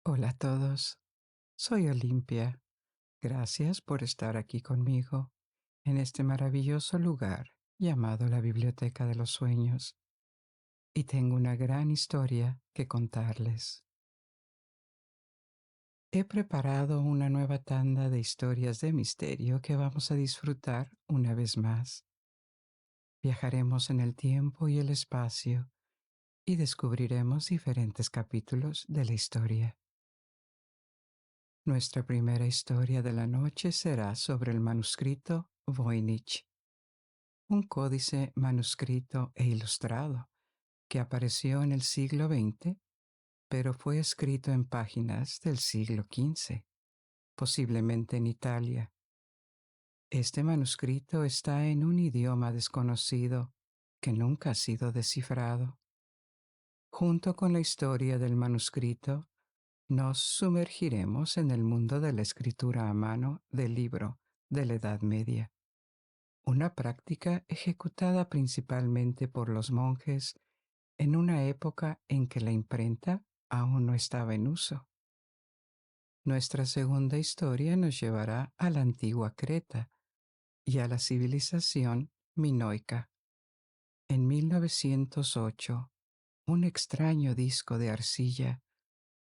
Hola a todos, soy Olimpia. Gracias por estar aquí conmigo en este maravilloso lugar llamado la Biblioteca de los Sueños. Y tengo una gran historia que contarles. He preparado una nueva tanda de historias de misterio que vamos a disfrutar una vez más. Viajaremos en el tiempo y el espacio y descubriremos diferentes capítulos de la historia. Nuestra primera historia de la noche será sobre el manuscrito Voynich, un códice manuscrito e ilustrado que apareció en el siglo XX, pero fue escrito en páginas del siglo XV, posiblemente en Italia. Este manuscrito está en un idioma desconocido que nunca ha sido descifrado. Junto con la historia del manuscrito, nos sumergiremos en el mundo de la escritura a mano del libro de la Edad Media, una práctica ejecutada principalmente por los monjes en una época en que la imprenta aún no estaba en uso. Nuestra segunda historia nos llevará a la antigua Creta y a la civilización minoica. En 1908, un extraño disco de arcilla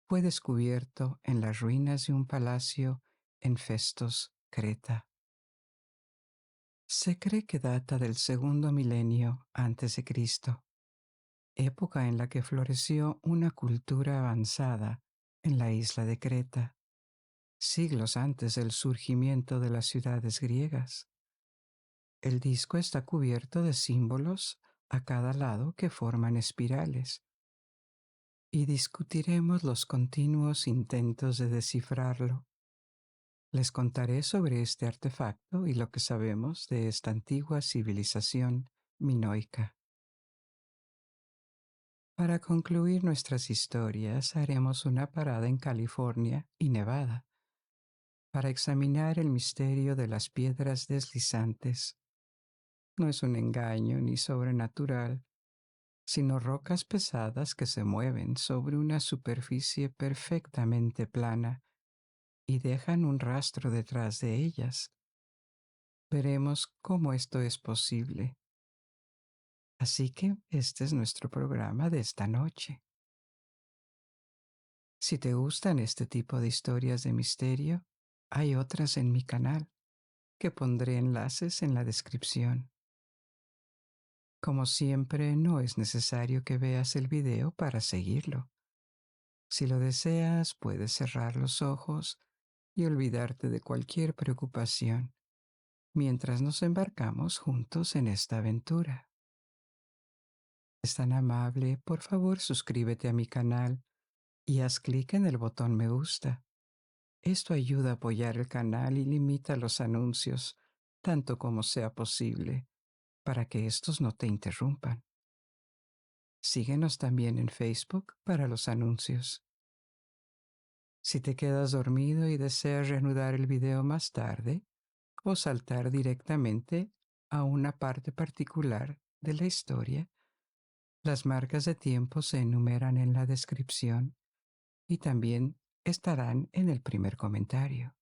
fue descubierto en las ruinas de un palacio en Festos, Creta. Se cree que data del segundo milenio antes de Cristo, época en la que floreció una cultura avanzada en la isla de Creta, siglos antes del surgimiento de las ciudades griegas. El disco está cubierto de símbolos a cada lado que forman espirales, y discutiremos los continuos intentos de descifrarlo. Les contaré sobre este artefacto y lo que sabemos de esta antigua civilización minoica. Para concluir nuestras historias, haremos una parada en California y Nevada para examinar el misterio de las piedras deslizantes. No es un engaño ni sobrenatural, sino rocas pesadas que se mueven sobre una superficie perfectamente plana y dejan un rastro detrás de ellas. Veremos cómo esto es posible. Así que este es nuestro programa de esta noche. Si te gustan este tipo de historias de misterio, hay otras en mi canal, que pondré enlaces en la descripción. Como siempre, no es necesario que veas el video para seguirlo. Si lo deseas, puedes cerrar los ojos y olvidarte de cualquier preocupación mientras nos embarcamos juntos en esta aventura. Es tan amable, por favor suscríbete a mi canal y haz clic en el botón me gusta. Esto ayuda a apoyar el canal y limita los anuncios tanto como sea posible para que estos no te interrumpan. Síguenos también en Facebook para los anuncios. Si te quedas dormido y deseas reanudar el video más tarde o saltar directamente a una parte particular de la historia, las marcas de tiempo se enumeran en la descripción y también estarán en el primer comentario.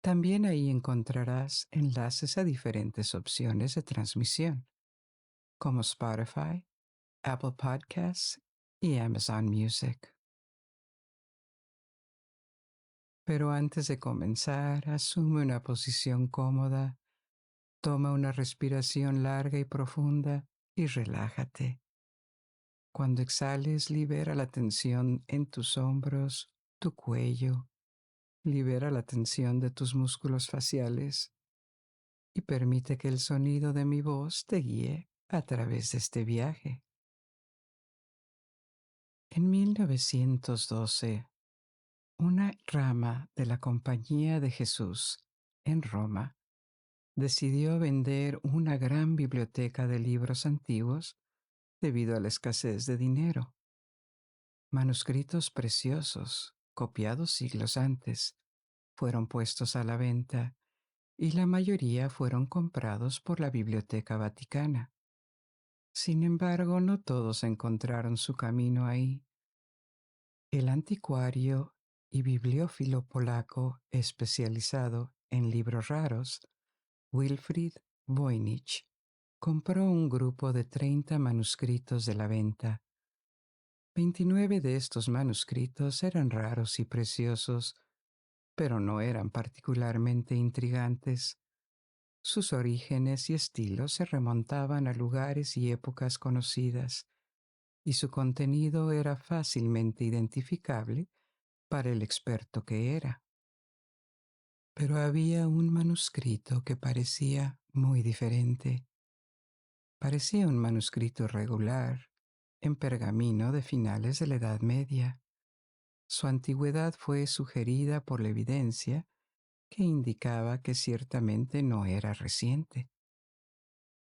También ahí encontrarás enlaces a diferentes opciones de transmisión, como Spotify, Apple Podcasts y Amazon Music. Pero antes de comenzar, asume una posición cómoda, toma una respiración larga y profunda y relájate. Cuando exhales, libera la tensión en tus hombros, tu cuello, libera la tensión de tus músculos faciales y permite que el sonido de mi voz te guíe a través de este viaje. En 1912, una rama de la Compañía de Jesús en Roma decidió vender una gran biblioteca de libros antiguos debido a la escasez de dinero. Manuscritos preciosos, copiados siglos antes, fueron puestos a la venta y la mayoría fueron comprados por la Biblioteca Vaticana. Sin embargo, no todos encontraron su camino ahí. El anticuario y bibliófilo polaco especializado en libros raros, Wilfrid Voynich, compró un grupo de 30 manuscritos de la venta. 29 de estos manuscritos eran raros y preciosos, pero no eran particularmente intrigantes. Sus orígenes y estilos se remontaban a lugares y épocas conocidas, y su contenido era fácilmente identificable para el experto que era. Pero había un manuscrito que parecía muy diferente. Parecía un manuscrito regular, en pergamino de finales de la Edad Media. Su antigüedad fue sugerida por la evidencia que indicaba que ciertamente no era reciente.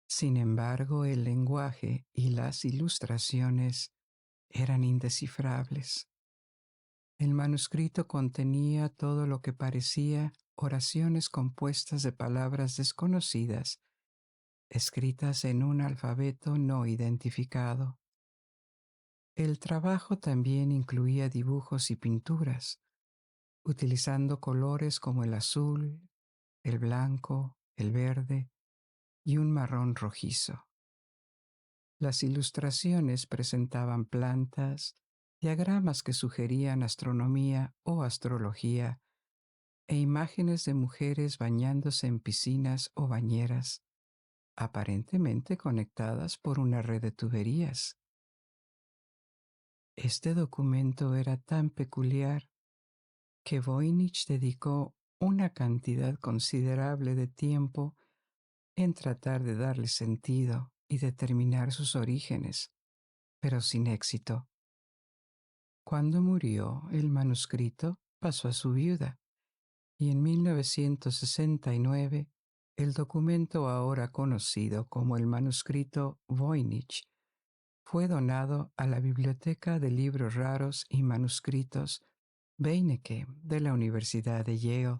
Sin embargo, el lenguaje y las ilustraciones eran indescifrables. El manuscrito contenía todo lo que parecía oraciones compuestas de palabras desconocidas, escritas en un alfabeto no identificado. El trabajo también incluía dibujos y pinturas, utilizando colores como el azul, el blanco, el verde y un marrón rojizo. Las ilustraciones presentaban plantas, diagramas que sugerían astronomía o astrología, e imágenes de mujeres bañándose en piscinas o bañeras, aparentemente conectadas por una red de tuberías. Este documento era tan peculiar que Voynich dedicó una cantidad considerable de tiempo en tratar de darle sentido y determinar sus orígenes, pero sin éxito. Cuando murió, el manuscrito pasó a su viuda, y en 1969 el documento ahora conocido como el manuscrito Voynich fue donado a la Biblioteca de Libros Raros y Manuscritos Beinecke de la Universidad de Yale,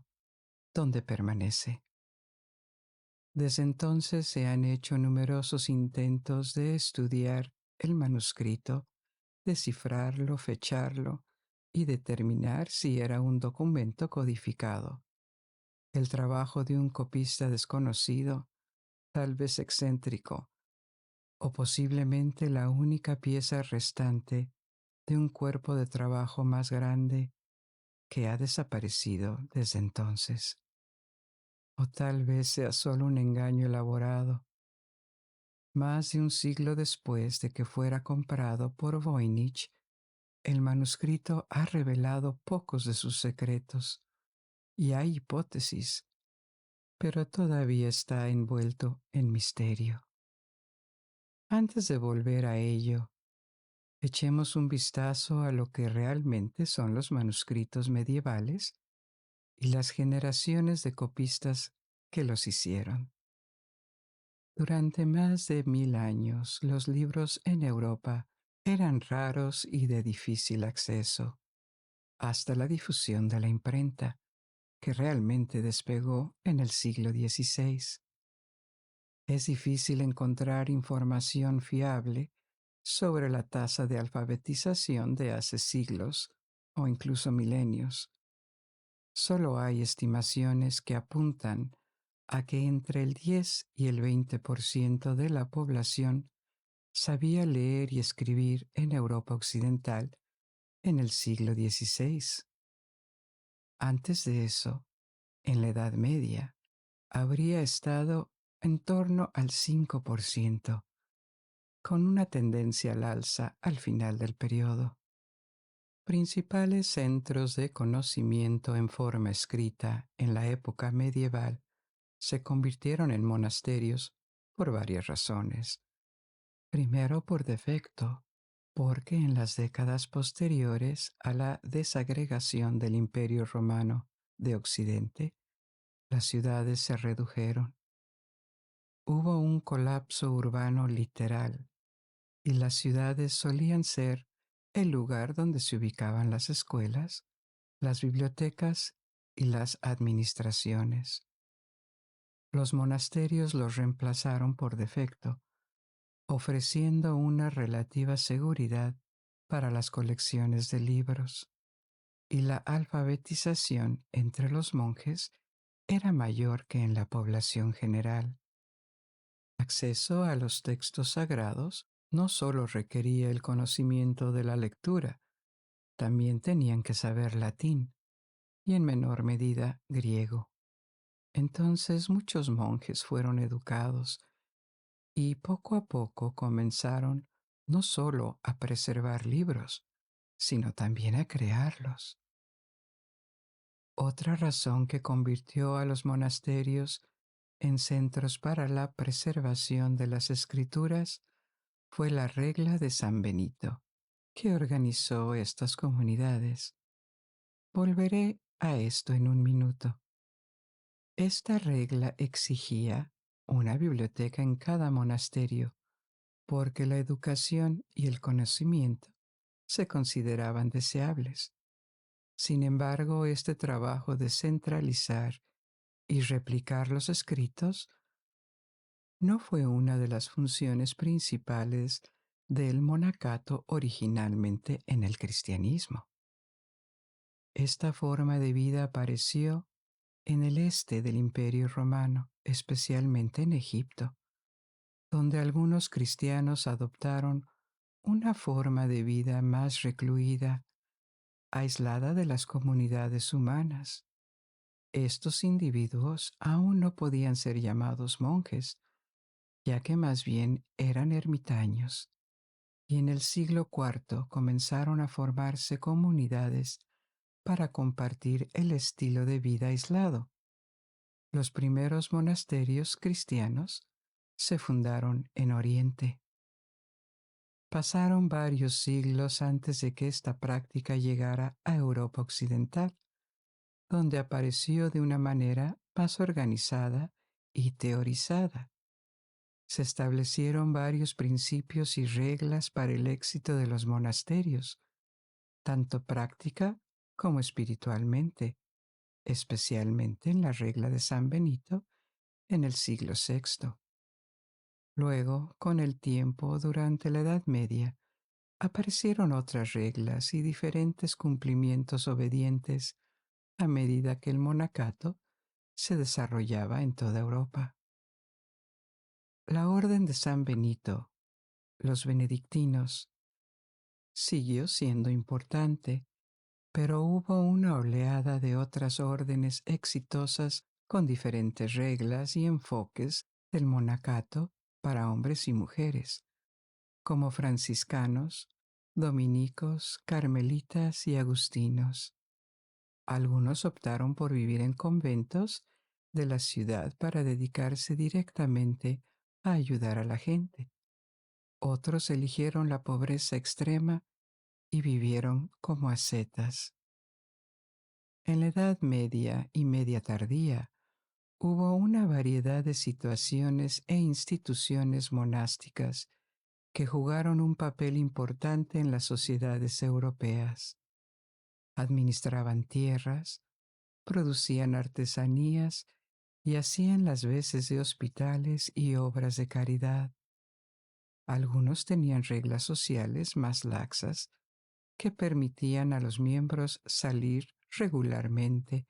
donde permanece. Desde entonces se han hecho numerosos intentos de estudiar el manuscrito, descifrarlo, fecharlo y determinar si era un documento codificado. El trabajo de un copista desconocido, tal vez excéntrico, o posiblemente la única pieza restante de un cuerpo de trabajo más grande que ha desaparecido desde entonces. O tal vez sea solo un engaño elaborado. Más de un siglo después de que fuera comprado por Voynich, el manuscrito ha revelado pocos de sus secretos, y hay hipótesis, pero todavía está envuelto en misterio. Antes de volver a ello, echemos un vistazo a lo que realmente son los manuscritos medievales y las generaciones de copistas que los hicieron. Durante más de 1000 años, los libros en Europa eran raros y de difícil acceso, hasta la difusión de la imprenta, que realmente despegó en el siglo XVI. Es difícil encontrar información fiable sobre la tasa de alfabetización de hace siglos o incluso milenios. Solo hay estimaciones que apuntan a que entre el 10 y el 20% de la población sabía leer y escribir en Europa Occidental en el siglo XVI. Antes de eso, en la Edad Media, habría estado en torno al 5%, con una tendencia al alza al final del periodo. Principales centros de conocimiento en forma escrita en la época medieval se convirtieron en monasterios por varias razones. Primero, por defecto, porque en las décadas posteriores a la desagregación del Imperio Romano de Occidente, las ciudades se redujeron. Hubo un colapso urbano literal, y las ciudades solían ser el lugar donde se ubicaban las escuelas, las bibliotecas y las administraciones. Los monasterios los reemplazaron por defecto, ofreciendo una relativa seguridad para las colecciones de libros, y la alfabetización entre los monjes era mayor que en la población general. Acceso a los textos sagrados no solo requería el conocimiento de la lectura, también tenían que saber latín y en menor medida griego. Entonces muchos monjes fueron educados y poco a poco comenzaron no solo a preservar libros, sino también a crearlos. Otra razón que convirtió a los monasterios en centros para la preservación de las escrituras fue la regla de San Benito, que organizó estas comunidades. Volveré a esto en un minuto. Esta regla exigía una biblioteca en cada monasterio, porque la educación y el conocimiento se consideraban deseables. Sin embargo, este trabajo de centralizar y replicar los escritos no fue una de las funciones principales del monacato originalmente en el cristianismo. Esta forma de vida apareció en el este del Imperio Romano, especialmente en Egipto, donde algunos cristianos adoptaron una forma de vida más recluida, aislada de las comunidades humanas. Estos individuos aún no podían ser llamados monjes, ya que más bien eran ermitaños, y en el siglo IV comenzaron a formarse comunidades para compartir el estilo de vida aislado. Los primeros monasterios cristianos se fundaron en Oriente. Pasaron varios siglos antes de que esta práctica llegara a Europa Occidental, donde apareció de una manera más organizada y teorizada. Se establecieron varios principios y reglas para el éxito de los monasterios, tanto práctica como espiritualmente, especialmente en la regla de San Benito en el siglo VI. Luego, con el tiempo, durante la Edad Media, aparecieron otras reglas y diferentes cumplimientos obedientes a medida que el monacato se desarrollaba en toda Europa. La Orden de San Benito, los benedictinos, siguió siendo importante, pero hubo una oleada de otras órdenes exitosas con diferentes reglas y enfoques del monacato para hombres y mujeres, como franciscanos, dominicos, carmelitas y agustinos. Algunos optaron por vivir en conventos de la ciudad para dedicarse directamente a ayudar a la gente. Otros eligieron la pobreza extrema y vivieron como ascetas. En la Edad Media y Media Tardía hubo una variedad de situaciones e instituciones monásticas que jugaron un papel importante en las sociedades europeas. Administraban tierras, producían artesanías y hacían las veces de hospitales y obras de caridad. Algunos tenían reglas sociales más laxas que permitían a los miembros salir regularmente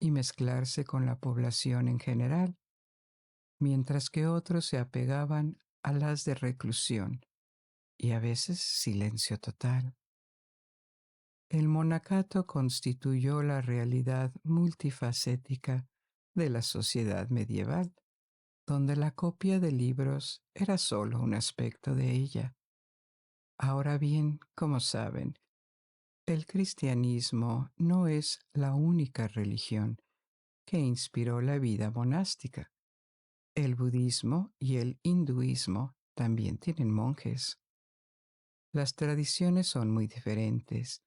y mezclarse con la población en general, mientras que otros se apegaban a las de reclusión y a veces silencio total. El monacato constituyó la realidad multifacética de la sociedad medieval, donde la copia de libros era solo un aspecto de ella. Ahora bien, como saben, el cristianismo no es la única religión que inspiró la vida monástica. El budismo y el hinduismo también tienen monjes. Las tradiciones son muy diferentes,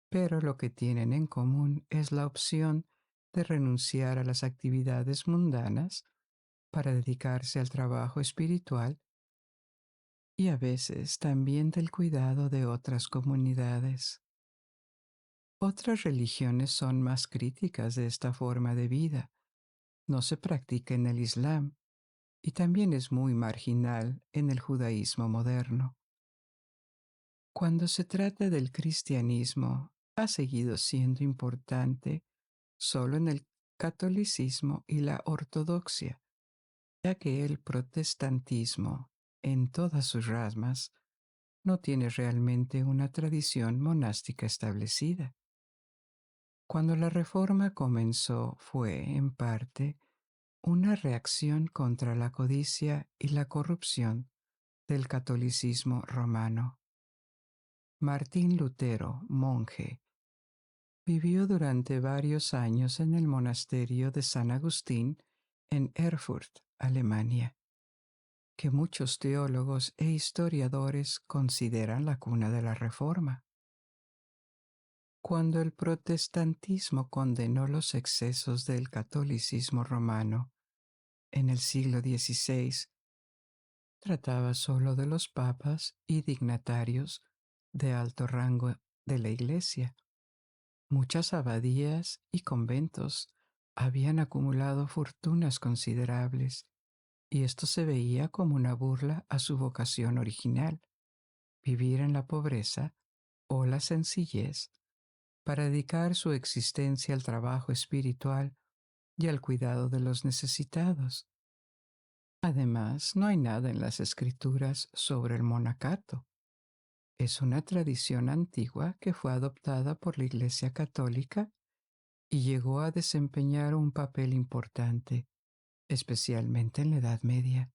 pero lo que tienen en común es la opción de renunciar a las actividades mundanas para dedicarse al trabajo espiritual y a veces también del cuidado de otras comunidades. Otras religiones son más críticas de esta forma de vida. No se practica en el Islam y también es muy marginal en el judaísmo moderno. Cuando se trata del cristianismo, ha seguido siendo importante solo en el catolicismo y la ortodoxia, ya que el protestantismo, en todas sus ramas, no tiene realmente una tradición monástica establecida. Cuando la Reforma comenzó fue, en parte, una reacción contra la codicia y la corrupción del catolicismo romano. Martín Lutero, monje, vivió durante varios años en el monasterio de San Agustín en Erfurt, Alemania, que muchos teólogos e historiadores consideran la cuna de la Reforma. Cuando el protestantismo condenó los excesos del catolicismo romano en el siglo XVI, trataba solo de los papas y dignatarios de alto rango de la Iglesia. Muchas abadías y conventos habían acumulado fortunas considerables, y esto se veía como una burla a su vocación original, vivir en la pobreza o la sencillez para dedicar su existencia al trabajo espiritual y al cuidado de los necesitados. Además, no hay nada en las escrituras sobre el monacato. Es una tradición antigua que fue adoptada por la Iglesia Católica y llegó a desempeñar un papel importante, especialmente en la Edad Media.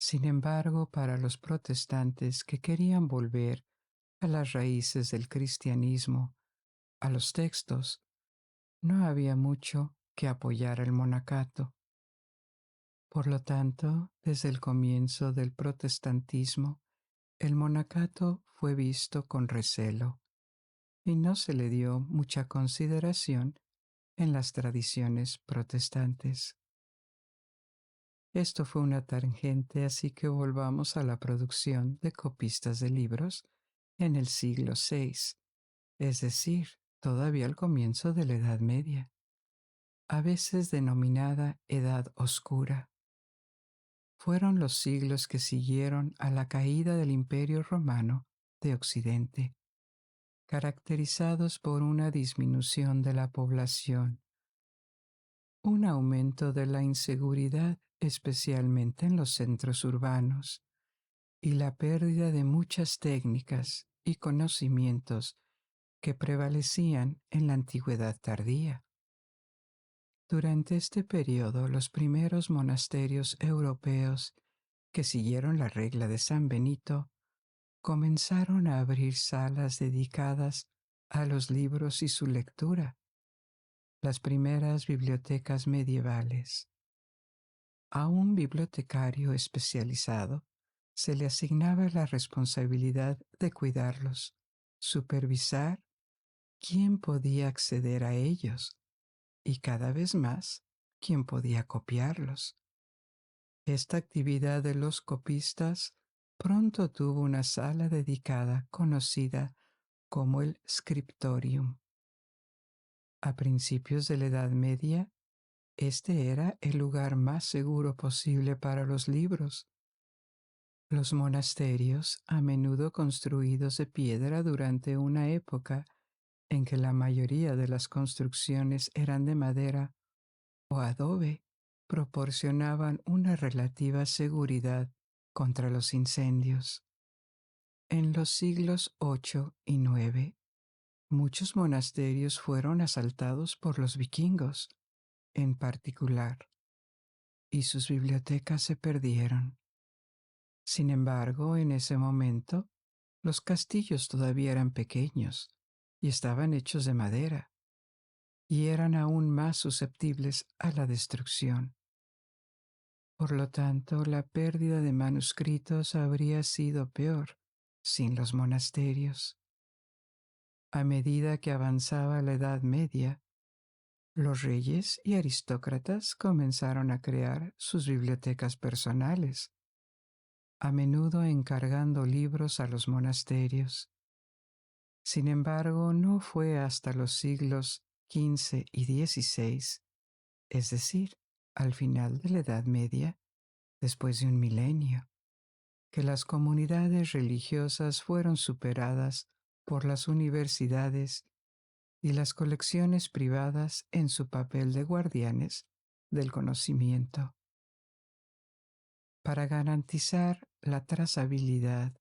Sin embargo, para los protestantes que querían volver a las raíces del cristianismo, a los textos, no había mucho que apoyar el monacato. Por lo tanto, desde el comienzo del protestantismo, el monacato fue visto con recelo y no se le dio mucha consideración en las tradiciones protestantes. Esto fue una tangente, así que volvamos a la producción de copistas de libros en el siglo VI, es decir, todavía al comienzo de la Edad Media, a veces denominada Edad Oscura. Fueron los siglos que siguieron a la caída del Imperio Romano de Occidente, caracterizados por una disminución de la población, un aumento de la inseguridad, especialmente en los centros urbanos, y la pérdida de muchas técnicas y conocimientos que prevalecían en la antigüedad tardía. Durante este periodo, los primeros monasterios europeos que siguieron la regla de San Benito comenzaron a abrir salas dedicadas a los libros y su lectura, las primeras bibliotecas medievales. A un bibliotecario especializado se le asignaba la responsabilidad de cuidarlos, supervisar quién podía acceder a ellos y cada vez más quién podía copiarlos. Esta actividad de los copistas pronto tuvo una sala dedicada conocida como el scriptorium. A principios de la Edad Media, este era el lugar más seguro posible para los libros. Los monasterios, a menudo construidos de piedra durante una época en que la mayoría de las construcciones eran de madera o adobe, proporcionaban una relativa seguridad contra los incendios. En los siglos VIII y IX, muchos monasterios fueron asaltados por los vikingos, en particular, y sus bibliotecas se perdieron. Sin embargo, en ese momento, los castillos todavía eran pequeños y estaban hechos de madera, y eran aún más susceptibles a la destrucción. Por lo tanto, la pérdida de manuscritos habría sido peor sin los monasterios. A medida que avanzaba la Edad Media, los reyes y aristócratas comenzaron a crear sus bibliotecas personales, a menudo encargando libros a los monasterios. Sin embargo, no fue hasta los siglos XV y XVI, es decir, al final de la Edad Media, después de un milenio, que las comunidades religiosas fueron superadas por las universidades y las colecciones privadas en su papel de guardianes del conocimiento. Para garantizar la trazabilidad,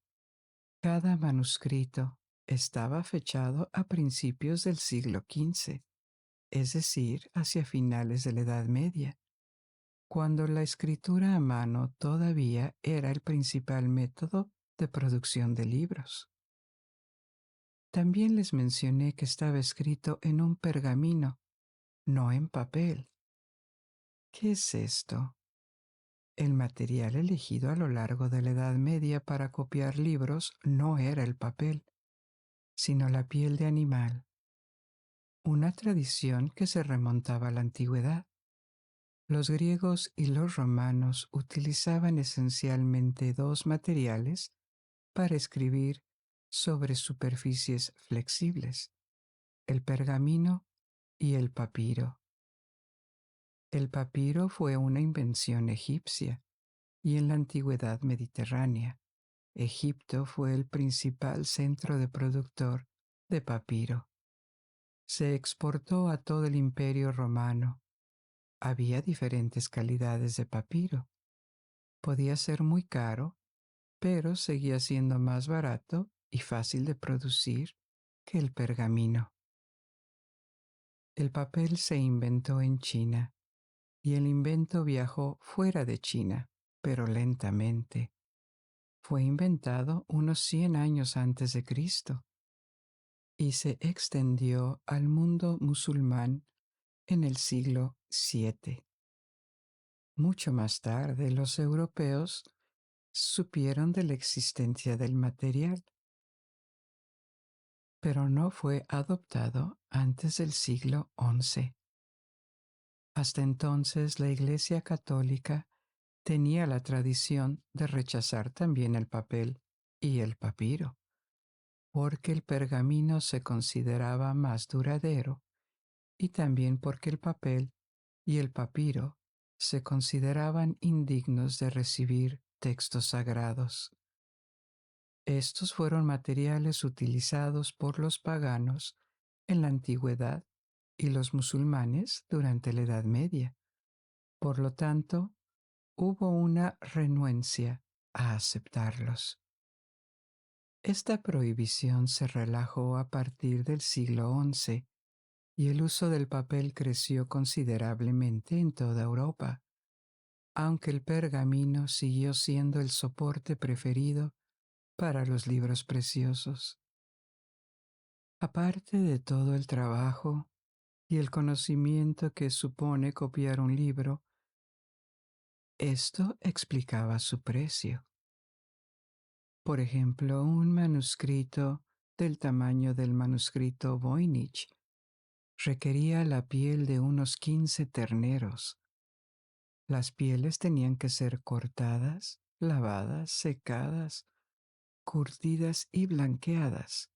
cada manuscrito estaba fechado a principios del siglo XV, es decir, hacia finales de la Edad Media, cuando la escritura a mano todavía era el principal método de producción de libros. También les mencioné que estaba escrito en un pergamino, no en papel. ¿Qué es esto? El material elegido a lo largo de la Edad Media para copiar libros no era el papel, sino la piel de animal, una tradición que se remontaba a la antigüedad. Los griegos y los romanos utilizaban esencialmente dos materiales para escribir sobre superficies flexibles, el pergamino y el papiro. El papiro fue una invención egipcia y en la antigüedad mediterránea, Egipto fue el principal centro de productor de papiro. Se exportó a todo el Imperio Romano. Había diferentes calidades de papiro. Podía ser muy caro, pero seguía siendo más barato y fácil de producir que el pergamino. El papel se inventó en China y el invento viajó fuera de China, pero lentamente. Fue inventado unos 100 años antes de Cristo y se extendió al mundo musulmán en el siglo VII. Mucho más tarde, los europeos supieron de la existencia del material, pero no fue adoptado antes del siglo XI. Hasta entonces, la Iglesia Católica tenía la tradición de rechazar también el papel y el papiro, porque el pergamino se consideraba más duradero y también porque el papel y el papiro se consideraban indignos de recibir textos sagrados. Estos fueron materiales utilizados por los paganos en la antigüedad y los musulmanes durante la Edad Media. Por lo tanto, hubo una renuencia a aceptarlos. Esta prohibición se relajó a partir del siglo XI y el uso del papel creció considerablemente en toda Europa, aunque el pergamino siguió siendo el soporte preferido para los libros preciosos. Aparte de todo el trabajo y el conocimiento que supone copiar un libro, esto explicaba su precio. Por ejemplo, un manuscrito del tamaño del manuscrito Voynich requería la piel de unos 15 terneros. Las pieles tenían que ser cortadas, lavadas, secadas, curtidas y blanqueadas,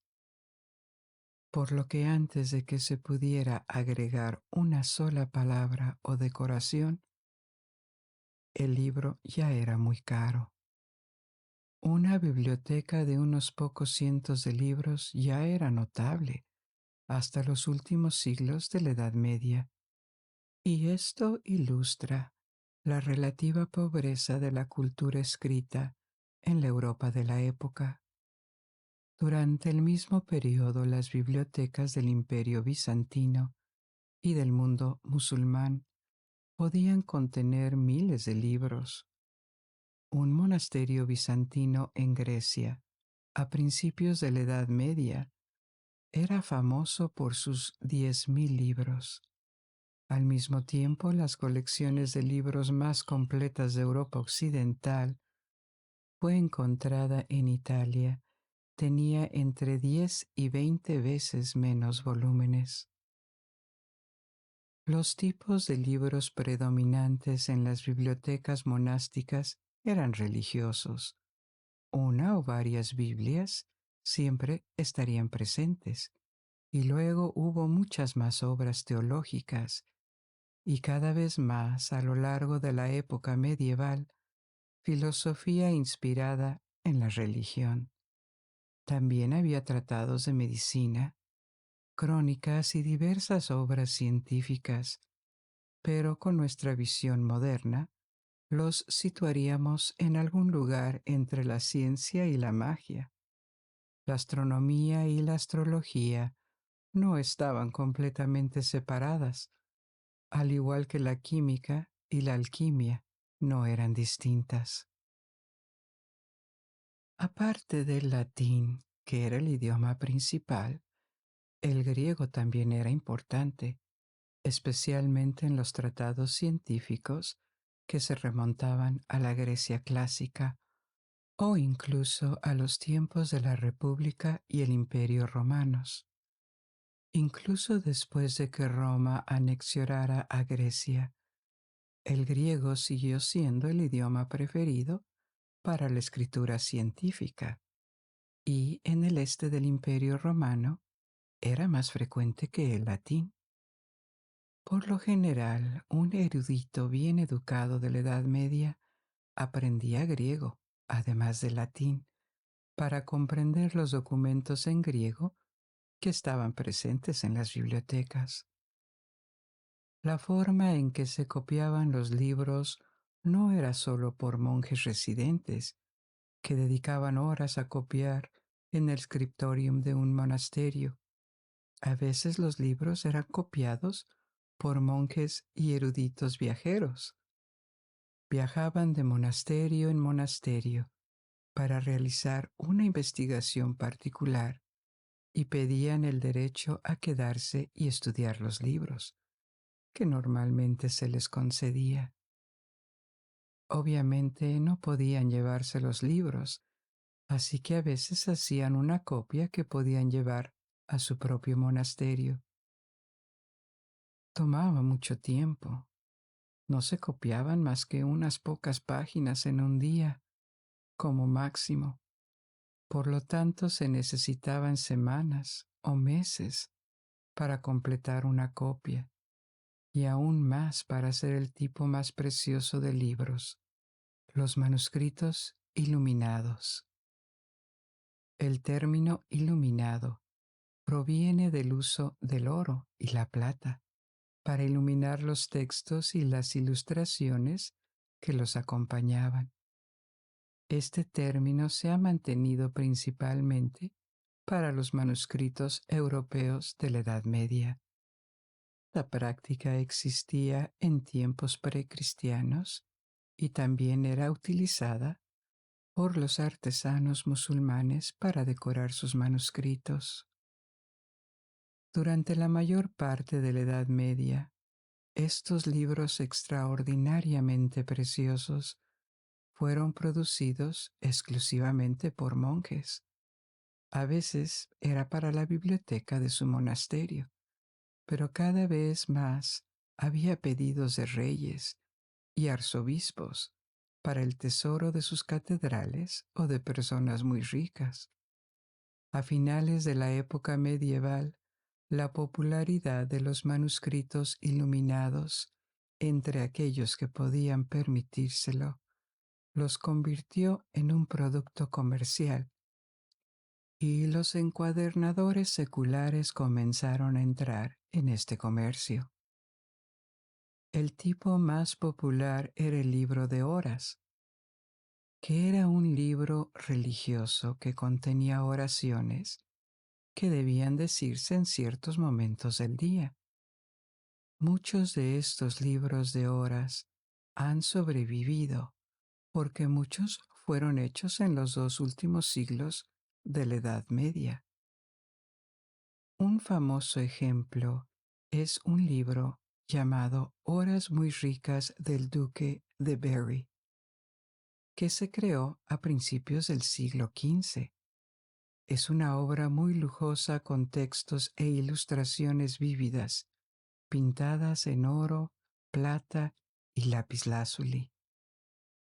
por lo que antes de que se pudiera agregar una sola palabra o decoración, el libro ya era muy caro. Una biblioteca de unos pocos cientos de libros ya era notable hasta los últimos siglos de la Edad Media, y esto ilustra la relativa pobreza de la cultura escrita en la Europa de la época. Durante el mismo periodo, las bibliotecas del Imperio Bizantino y del mundo musulmán podían contener miles de libros. Un monasterio bizantino en Grecia, a principios de la Edad Media, era famoso por sus 10.000 libros. Al mismo tiempo, las colecciones de libros más completas de Europa Occidental fue encontrada en Italia. Tenía entre 10 y 20 veces menos volúmenes. Los tipos de libros predominantes en las bibliotecas monásticas eran religiosos. Una o varias Biblias siempre estarían presentes, y luego hubo muchas más obras teológicas, y cada vez más a lo largo de la época medieval, filosofía inspirada en la religión. También había tratados de medicina, crónicas y diversas obras científicas, pero con nuestra visión moderna, los situaríamos en algún lugar entre la ciencia y la magia. La astronomía y la astrología no estaban completamente separadas, al igual que la química y la alquimia no eran distintas. Aparte del latín, que era el idioma principal, el griego también era importante, especialmente en los tratados científicos que se remontaban a la Grecia clásica o incluso a los tiempos de la República y el Imperio romanos. Incluso después de que Roma anexionara a Grecia, el griego siguió siendo el idioma preferido para la escritura científica y en el este del Imperio romano era más frecuente que el latín. Por lo general, un erudito bien educado de la Edad Media aprendía griego, además del latín, para comprender los documentos en griego que estaban presentes en las bibliotecas. La forma en que se copiaban los libros no era solo por monjes residentes, que dedicaban horas a copiar en el scriptorium de un monasterio. A veces los libros eran copiados por monjes y eruditos viajeros. Viajaban de monasterio en monasterio para realizar una investigación particular y pedían el derecho a quedarse y estudiar los libros, que normalmente se les concedía. Obviamente no podían llevarse los libros, así que a veces hacían una copia que podían llevar a su propio monasterio. Tomaba mucho tiempo. No se copiaban más que unas pocas páginas en un día, como máximo. Por lo tanto, se necesitaban semanas o meses para completar una copia, y aún más para hacer el tipo más precioso de libros, los manuscritos iluminados. El término iluminado proviene del uso del oro y la plata para iluminar los textos y las ilustraciones que los acompañaban. Este término se ha mantenido principalmente para los manuscritos europeos de la Edad Media. La práctica existía en tiempos precristianos y también era utilizada por los artesanos musulmanes para decorar sus manuscritos. Durante la mayor parte de la Edad Media, estos libros extraordinariamente preciosos fueron producidos exclusivamente por monjes. A veces era para la biblioteca de su monasterio, pero cada vez más había pedidos de reyes y arzobispos para el tesoro de sus catedrales o de personas muy ricas. A finales de la época medieval, la popularidad de los manuscritos iluminados entre aquellos que podían permitírselo los convirtió en un producto comercial y los encuadernadores seculares comenzaron a entrar en este comercio. El tipo más popular era el libro de horas, que era un libro religioso que contenía oraciones que debían decirse en ciertos momentos del día. Muchos de estos libros de horas han sobrevivido porque muchos fueron hechos en los 2 últimos siglos de la Edad Media. Un famoso ejemplo es un libro llamado Horas muy ricas del Duque de Berry, que se creó a principios del siglo XV. Es una obra muy lujosa con textos e ilustraciones vívidas, pintadas en oro, plata y lapislázuli.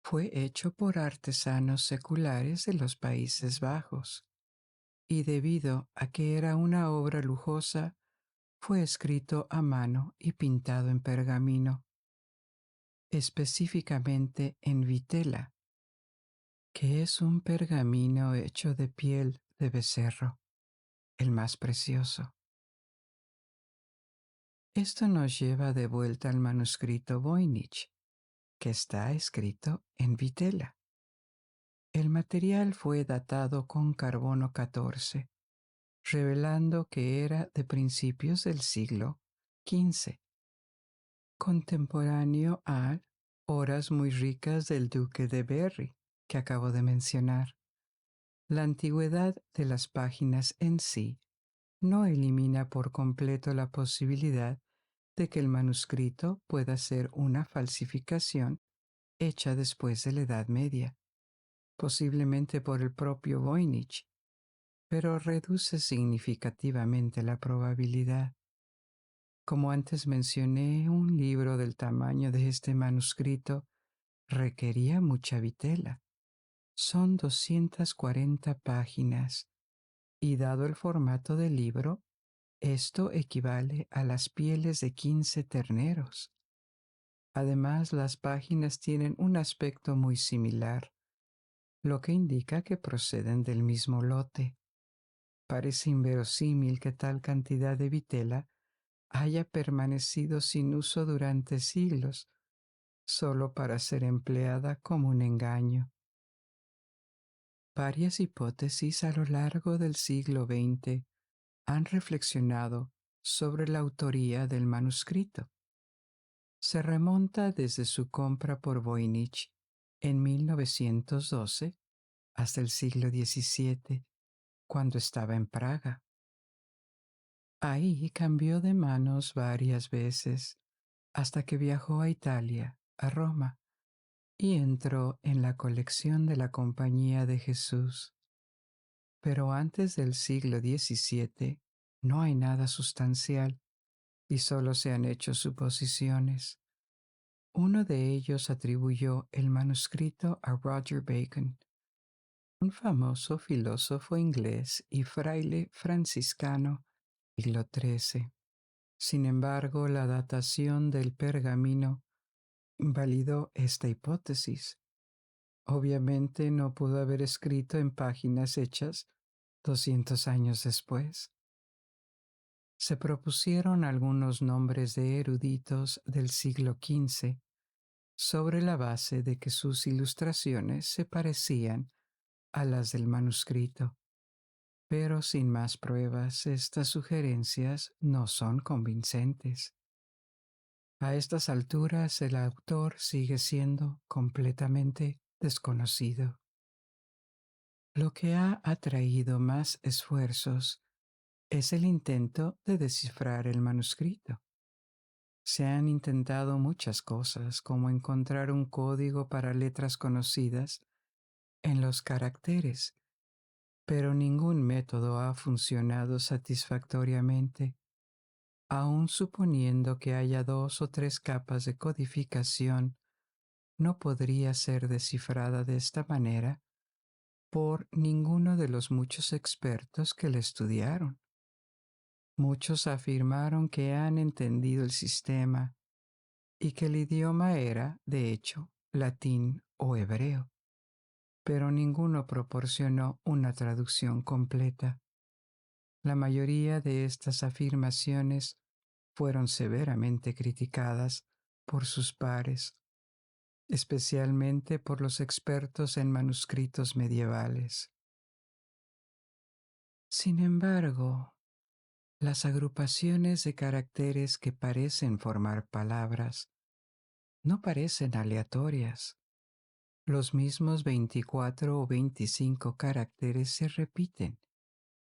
Fue hecho por artesanos seculares de los Países Bajos, y debido a que era una obra lujosa, fue escrito a mano y pintado en pergamino, específicamente en vitela, que es un pergamino hecho de piel de becerro, el más precioso. Esto nos lleva de vuelta al manuscrito Voynich, que está escrito en vitela. El material fue datado con carbono 14, revelando que era de principios del siglo XV, contemporáneo a Horas muy ricas del duque de Berry, que acabo de mencionar. La antigüedad de las páginas en sí no elimina por completo la posibilidad de que el manuscrito pueda ser una falsificación hecha después de la Edad Media, posiblemente por el propio Voynich, pero reduce significativamente la probabilidad. Como antes mencioné, un libro del tamaño de este manuscrito requería mucha vitela. Son 240 páginas y dado el formato del libro, esto equivale a las pieles de 15 terneros. Además, las páginas tienen un aspecto muy similar, lo que indica que proceden del mismo lote. Parece inverosímil que tal cantidad de vitela haya permanecido sin uso durante siglos, solo para ser empleada como un engaño. Varias hipótesis a lo largo del siglo XX han reflexionado sobre la autoría del manuscrito. Se remonta desde su compra por Voynich en 1912 hasta el siglo XVII, cuando estaba en Praga. Ahí cambió de manos varias veces hasta que viajó a Italia, a Roma, y entró en la colección de la Compañía de Jesús. Pero antes del siglo XVII no hay nada sustancial y solo se han hecho suposiciones. Uno de ellos atribuyó el manuscrito a Roger Bacon, un famoso filósofo inglés y fraile franciscano del siglo XIII. Sin embargo, la datación del pergamino invalidó esta hipótesis. Obviamente no pudo haber escrito en páginas hechas 200 años después. Se propusieron algunos nombres de eruditos del siglo XV sobre la base de que sus ilustraciones se parecían a las del manuscrito, pero sin más pruebas estas sugerencias no son convincentes. A estas alturas el autor sigue siendo completamente desconocido. Lo que ha atraído más esfuerzos es el intento de descifrar el manuscrito. Se han intentado muchas cosas, como encontrar un código para letras conocidas en los caracteres, pero ningún método ha funcionado satisfactoriamente, aun suponiendo que haya 2 o 3 capas de codificación. No podría ser descifrada de esta manera por ninguno de los muchos expertos que la estudiaron. Muchos afirmaron que han entendido el sistema y que el idioma era, de hecho, latín o hebreo, pero ninguno proporcionó una traducción completa. La mayoría de estas afirmaciones fueron severamente criticadas por sus pares, especialmente por los expertos en manuscritos medievales. Sin embargo, las agrupaciones de caracteres que parecen formar palabras no parecen aleatorias. Los mismos 24 o 25 caracteres se repiten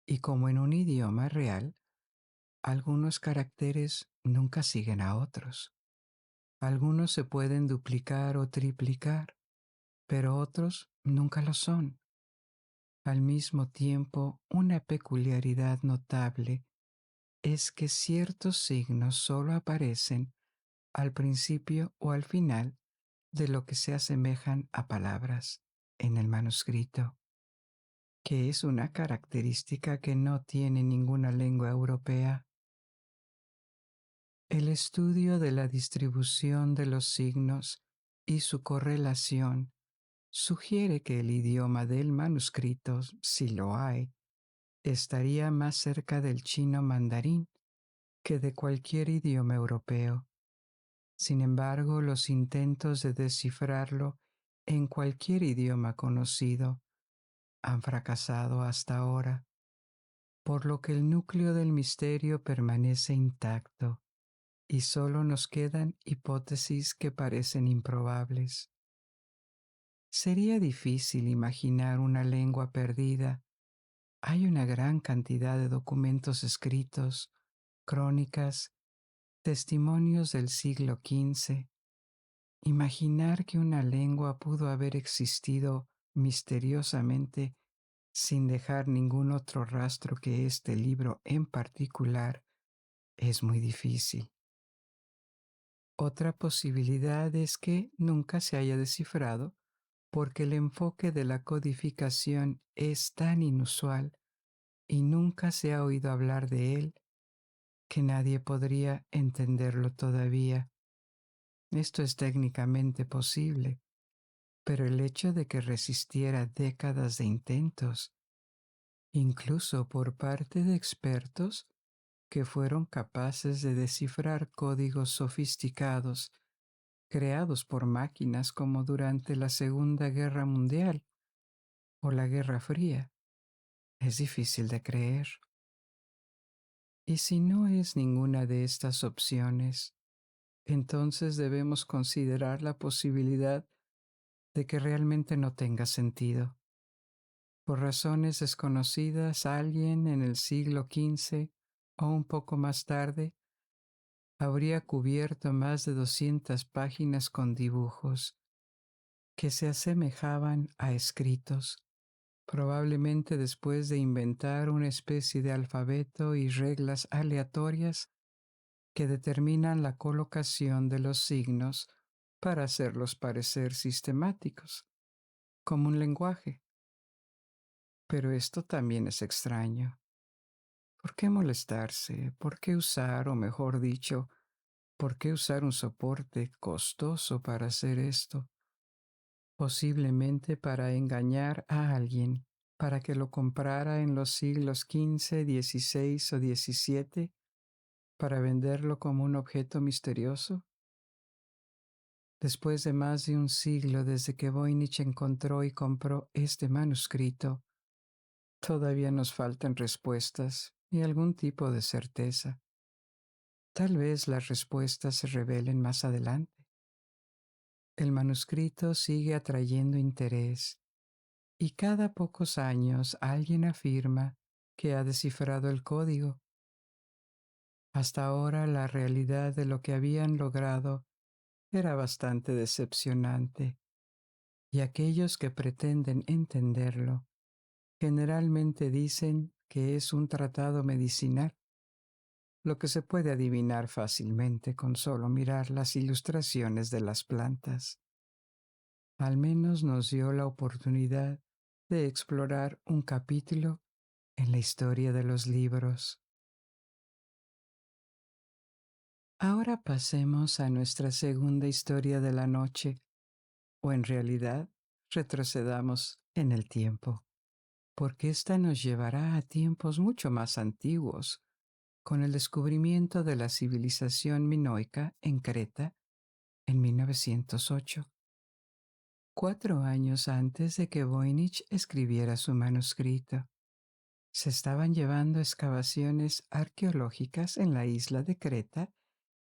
y como en un idioma real, algunos caracteres nunca siguen a otros. Algunos se pueden duplicar o triplicar, pero otros nunca lo son. Al mismo tiempo, una peculiaridad notable es que ciertos signos solo aparecen al principio o al final de lo que se asemejan a palabras en el manuscrito, que es una característica que no tiene ninguna lengua europea. El estudio de la distribución de los signos y su correlación sugiere que el idioma del manuscrito, si lo hay, estaría más cerca del chino mandarín que de cualquier idioma europeo. Sin embargo, los intentos de descifrarlo en cualquier idioma conocido han fracasado hasta ahora, por lo que el núcleo del misterio permanece intacto y solo nos quedan hipótesis que parecen improbables. Sería difícil imaginar una lengua perdida. Hay una gran cantidad de documentos escritos, crónicas, testimonios del siglo XV. Imaginar que una lengua pudo haber existido misteriosamente sin dejar ningún otro rastro que este libro en particular es muy difícil. Otra posibilidad es que nunca se haya descifrado porque el enfoque de la codificación es tan inusual y nunca se ha oído hablar de él que nadie podría entenderlo todavía. Esto es técnicamente posible, pero el hecho de que resistiera décadas de intentos, incluso por parte de expertos que fueron capaces de descifrar códigos sofisticados creados por máquinas como durante la Segunda Guerra Mundial o la Guerra Fría, es difícil de creer. Y si no es ninguna de estas opciones, entonces debemos considerar la posibilidad de que realmente no tenga sentido. Por razones desconocidas, alguien en el siglo XV o un poco más tarde habría cubierto más de 200 páginas con dibujos que se asemejaban a escritos, probablemente después de inventar una especie de alfabeto y reglas aleatorias que determinan la colocación de los signos para hacerlos parecer sistemáticos, como un lenguaje. Pero esto también es extraño. ¿Por qué molestarse? ¿Por qué usar, o mejor dicho, por qué usar un soporte costoso para hacer esto? Posiblemente para engañar a alguien, para que lo comprara en los siglos XV, XVI o XVII, para venderlo como un objeto misterioso. Después de más de un siglo desde que Voynich encontró y compró este manuscrito, todavía nos faltan respuestas y algún tipo de certeza. Tal vez las respuestas se revelen más adelante. El manuscrito sigue atrayendo interés y cada pocos años alguien afirma que ha descifrado el código. Hasta ahora la realidad de lo que habían logrado era bastante decepcionante y aquellos que pretenden entenderlo generalmente dicen que es un tratado medicinal, lo que se puede adivinar fácilmente con solo mirar las ilustraciones de las plantas. Al menos nos dio la oportunidad de explorar un capítulo en la historia de los libros. Ahora pasemos a nuestra segunda historia de la noche, o en realidad retrocedamos en el tiempo, porque esta nos llevará a tiempos mucho más antiguos, con el descubrimiento de la civilización minoica en Creta en 1908, 4 años antes de que Voynich escribiera su manuscrito. Se estaban llevando excavaciones arqueológicas en la isla de Creta,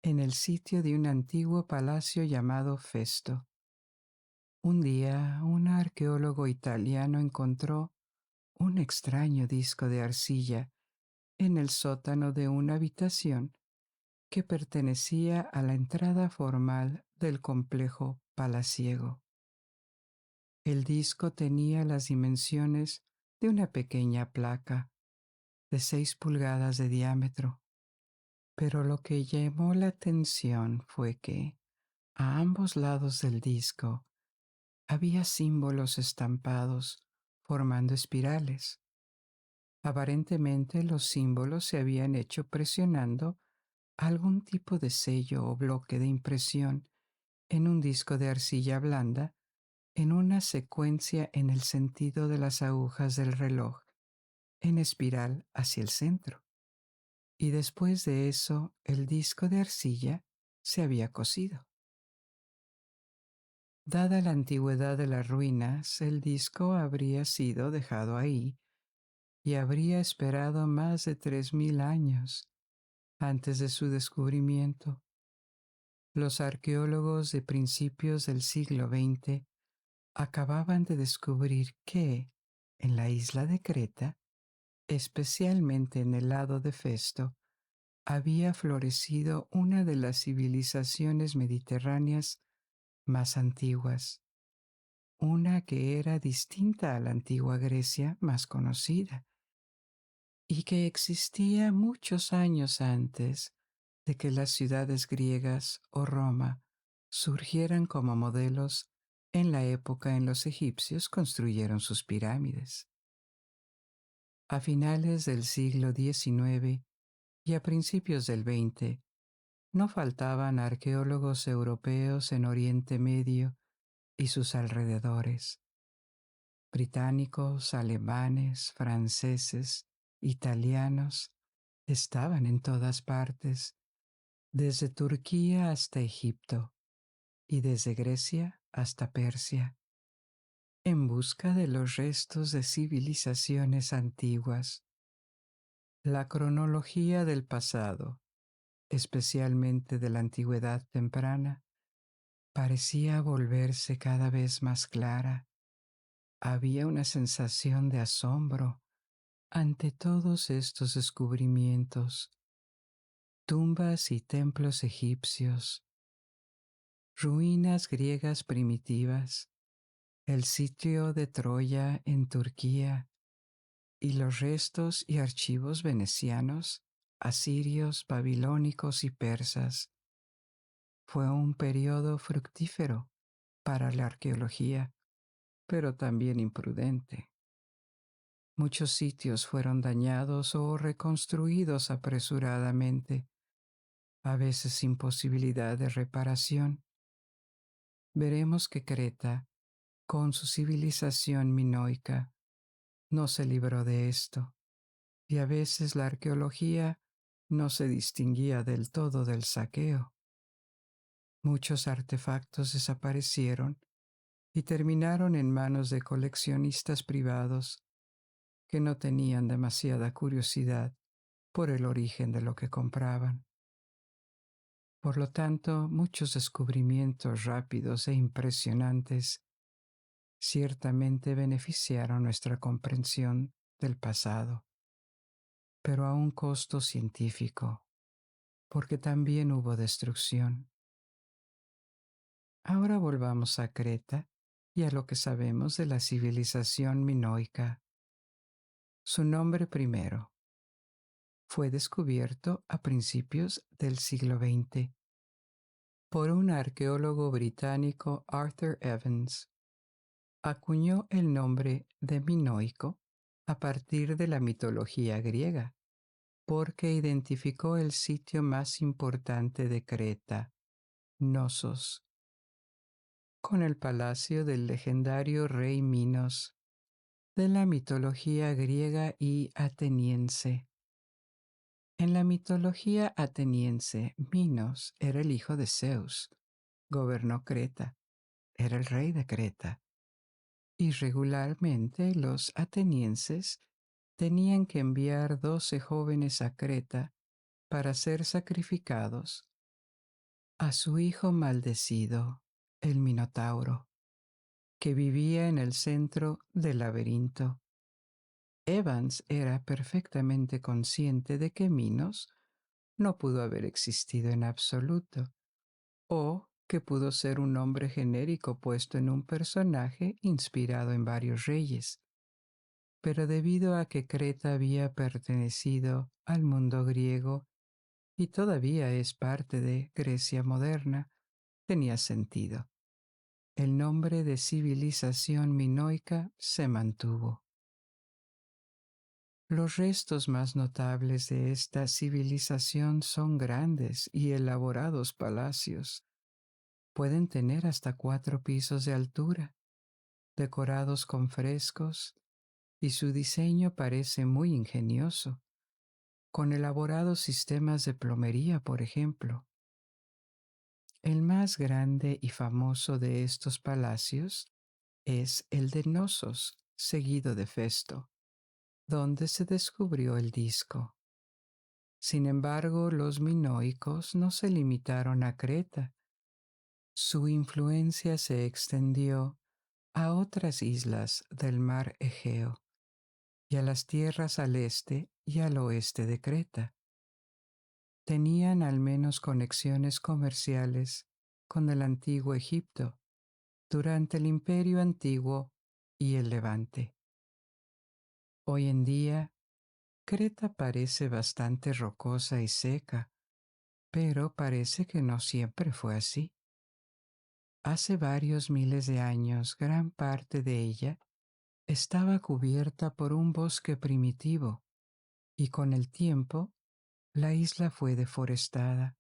en el sitio de un antiguo palacio llamado Festo. Un día, un arqueólogo italiano encontró un extraño disco de arcilla en el sótano de una habitación que pertenecía a la entrada formal del complejo palaciego. El disco tenía las dimensiones de una pequeña placa de 6 pulgadas de diámetro, pero lo que llamó la atención fue que, a ambos lados del disco, había símbolos estampados formando espirales. Aparentemente los símbolos se habían hecho presionando algún tipo de sello o bloque de impresión en un disco de arcilla blanda en una secuencia en el sentido de las agujas del reloj, en espiral hacia el centro. Y después de eso, el disco de arcilla se había cosido. Dada la antigüedad de las ruinas, el disco habría sido dejado ahí y habría esperado más de 3000 años antes de su descubrimiento. Los arqueólogos de principios del siglo XX acababan de descubrir que, en la isla de Creta, especialmente en el lado de Festo, había florecido una de las civilizaciones mediterráneas más antiguas, una que era distinta a la antigua Grecia más conocida, y que existía muchos años antes de que las ciudades griegas o Roma surgieran como modelos en la época en los egipcios construyeron sus pirámides. A finales del siglo XIX y a principios del XX, no faltaban arqueólogos europeos en Oriente Medio y sus alrededores. Británicos, alemanes, franceses, italianos, estaban en todas partes, desde Turquía hasta Egipto y desde Grecia hasta Persia, en busca de los restos de civilizaciones antiguas. La cronología del pasado, especialmente de la antigüedad temprana, parecía volverse cada vez más clara. Había una sensación de asombro ante todos estos descubrimientos, tumbas y templos egipcios, ruinas griegas primitivas, el sitio de Troya en Turquía y los restos y archivos venecianos, asirios, babilónicos y persas. Fue un periodo fructífero para la arqueología, pero también imprudente. Muchos sitios fueron dañados o reconstruidos apresuradamente, a veces sin posibilidad de reparación. Veremos que Creta, con su civilización minoica, no se libró de esto, y a veces la arqueología no se distinguía del todo del saqueo. Muchos artefactos desaparecieron y terminaron en manos de coleccionistas privados que no tenían demasiada curiosidad por el origen de lo que compraban. Por lo tanto, muchos descubrimientos rápidos e impresionantes ciertamente beneficiaron nuestra comprensión del pasado, pero a un costo científico, porque también hubo destrucción. Ahora volvamos a Creta y a lo que sabemos de la civilización minoica. Su nombre primero fue descubierto a principios del siglo XX por un arqueólogo británico, Arthur Evans. Acuñó el nombre de minoico a partir de la mitología griega, porque identificó el sitio más importante de Creta, Knossos, con el palacio del legendario rey Minos, de la mitología griega y ateniense. En la mitología ateniense, Minos era el hijo de Zeus, gobernó Creta, era el rey de Creta, y regularmente los atenienses tenían que enviar 12 jóvenes a Creta para ser sacrificados a su hijo maldecido, el Minotauro, que vivía en el centro del laberinto. Evans era perfectamente consciente de que Minos no pudo haber existido en absoluto, o que pudo ser un nombre genérico puesto en un personaje inspirado en varios reyes. Pero debido a que Creta había pertenecido al mundo griego y todavía es parte de Grecia moderna, tenía sentido. El nombre de civilización minoica se mantuvo. Los restos más notables de esta civilización son grandes y elaborados palacios. Pueden tener hasta 4 pisos de altura decorados con frescos, y su diseño parece muy ingenioso, con elaborados sistemas de plomería, por ejemplo. El más grande y famoso de estos palacios es el de Knossos, seguido de Festo, donde se descubrió el disco. Sin embargo, los minoicos no se limitaron a Creta. Su influencia se extendió a otras islas del mar Egeo y a las tierras al este y al oeste de Creta. Tenían al menos conexiones comerciales con el antiguo Egipto durante el Imperio Antiguo y el Levante. Hoy en día, Creta parece bastante rocosa y seca, pero parece que no siempre fue así. Hace varios miles de años, gran parte de ella estaba cubierta por un bosque primitivo y con el tiempo la isla fue deforestada,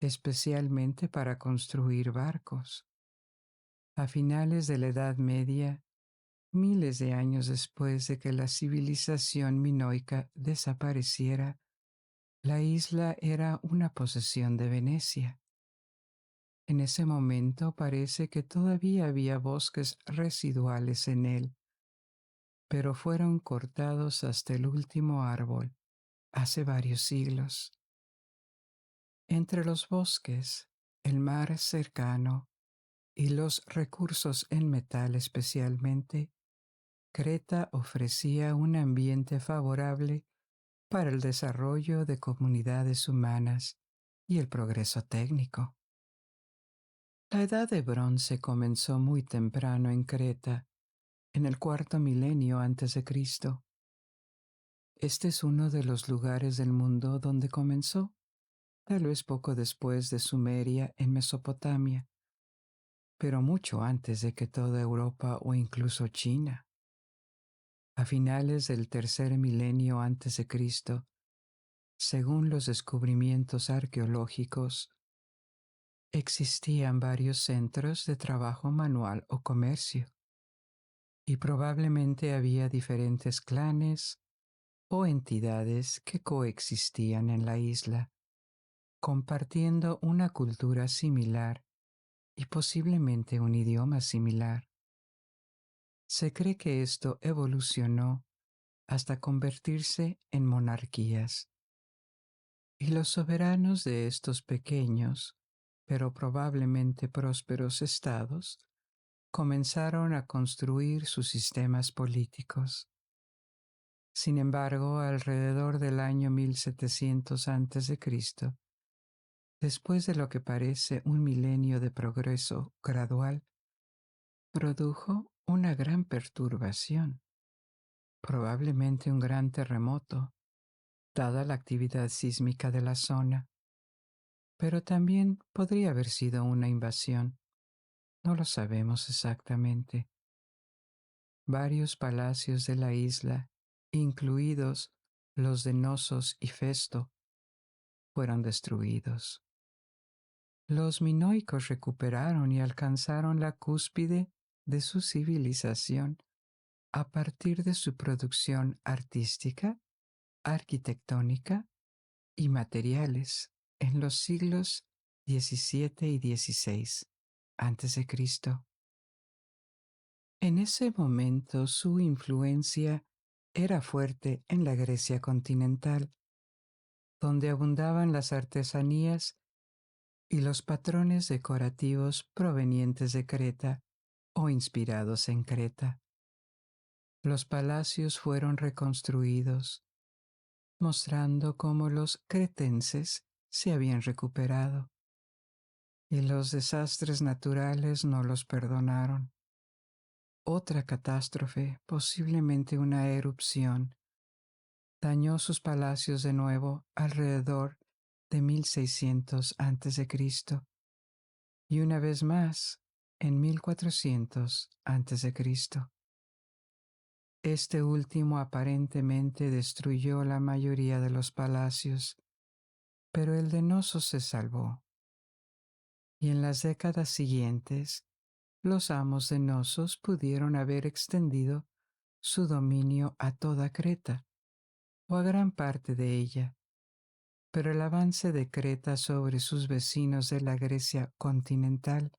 especialmente para construir barcos. A finales de la Edad Media, miles de años después de que la civilización minoica desapareciera, la isla era una posesión de Venecia. En ese momento parece que todavía había bosques residuales en él, pero fueron cortados hasta el último árbol hace varios siglos. Entre los bosques, el mar cercano y los recursos en metal especialmente, Creta ofrecía un ambiente favorable para el desarrollo de comunidades humanas y el progreso técnico. La Edad de Bronce comenzó muy temprano en Creta, en el cuarto milenio antes de Cristo. Este es uno de los lugares del mundo donde comenzó, tal vez poco después de Sumeria en Mesopotamia, pero mucho antes de que toda Europa o incluso China. A finales del tercer milenio antes de Cristo, según los descubrimientos arqueológicos, existían varios centros de trabajo manual o comercio, y probablemente había diferentes clanes o entidades que coexistían en la isla, compartiendo una cultura similar y posiblemente un idioma similar. Se cree que esto evolucionó hasta convertirse en monarquías, y los soberanos de estos pequeños, pero probablemente prósperos estados, comenzaron a construir sus sistemas políticos. Sin embargo, alrededor del año 1700 a.C., después de lo que parece un milenio de progreso gradual, produjo una gran perturbación, probablemente un gran terremoto, dada la actividad sísmica de la zona, pero también podría haber sido una invasión. No lo sabemos exactamente. Varios palacios de la isla, incluidos los de Knossos y Festo, fueron destruidos. Los minoicos recuperaron y alcanzaron la cúspide de su civilización a partir de su producción artística, arquitectónica y materiales en los siglos XVII y XVI a.C. En ese momento su influencia era fuerte en la Grecia continental, donde abundaban las artesanías y los patrones decorativos provenientes de Creta o inspirados en Creta. Los palacios fueron reconstruidos, mostrando cómo los cretenses se habían recuperado, y los desastres naturales no los perdonaron. Otra catástrofe, posiblemente una erupción, dañó sus palacios de nuevo alrededor de 1600 a.C. y una vez más en 1400 a.C. Este último aparentemente destruyó la mayoría de los palacios, pero el de Knossos se salvó. Y en las décadas siguientes, los amos de Knossos pudieron haber extendido su dominio a toda Creta o a gran parte de ella, pero el avance de Creta sobre sus vecinos de la Grecia continental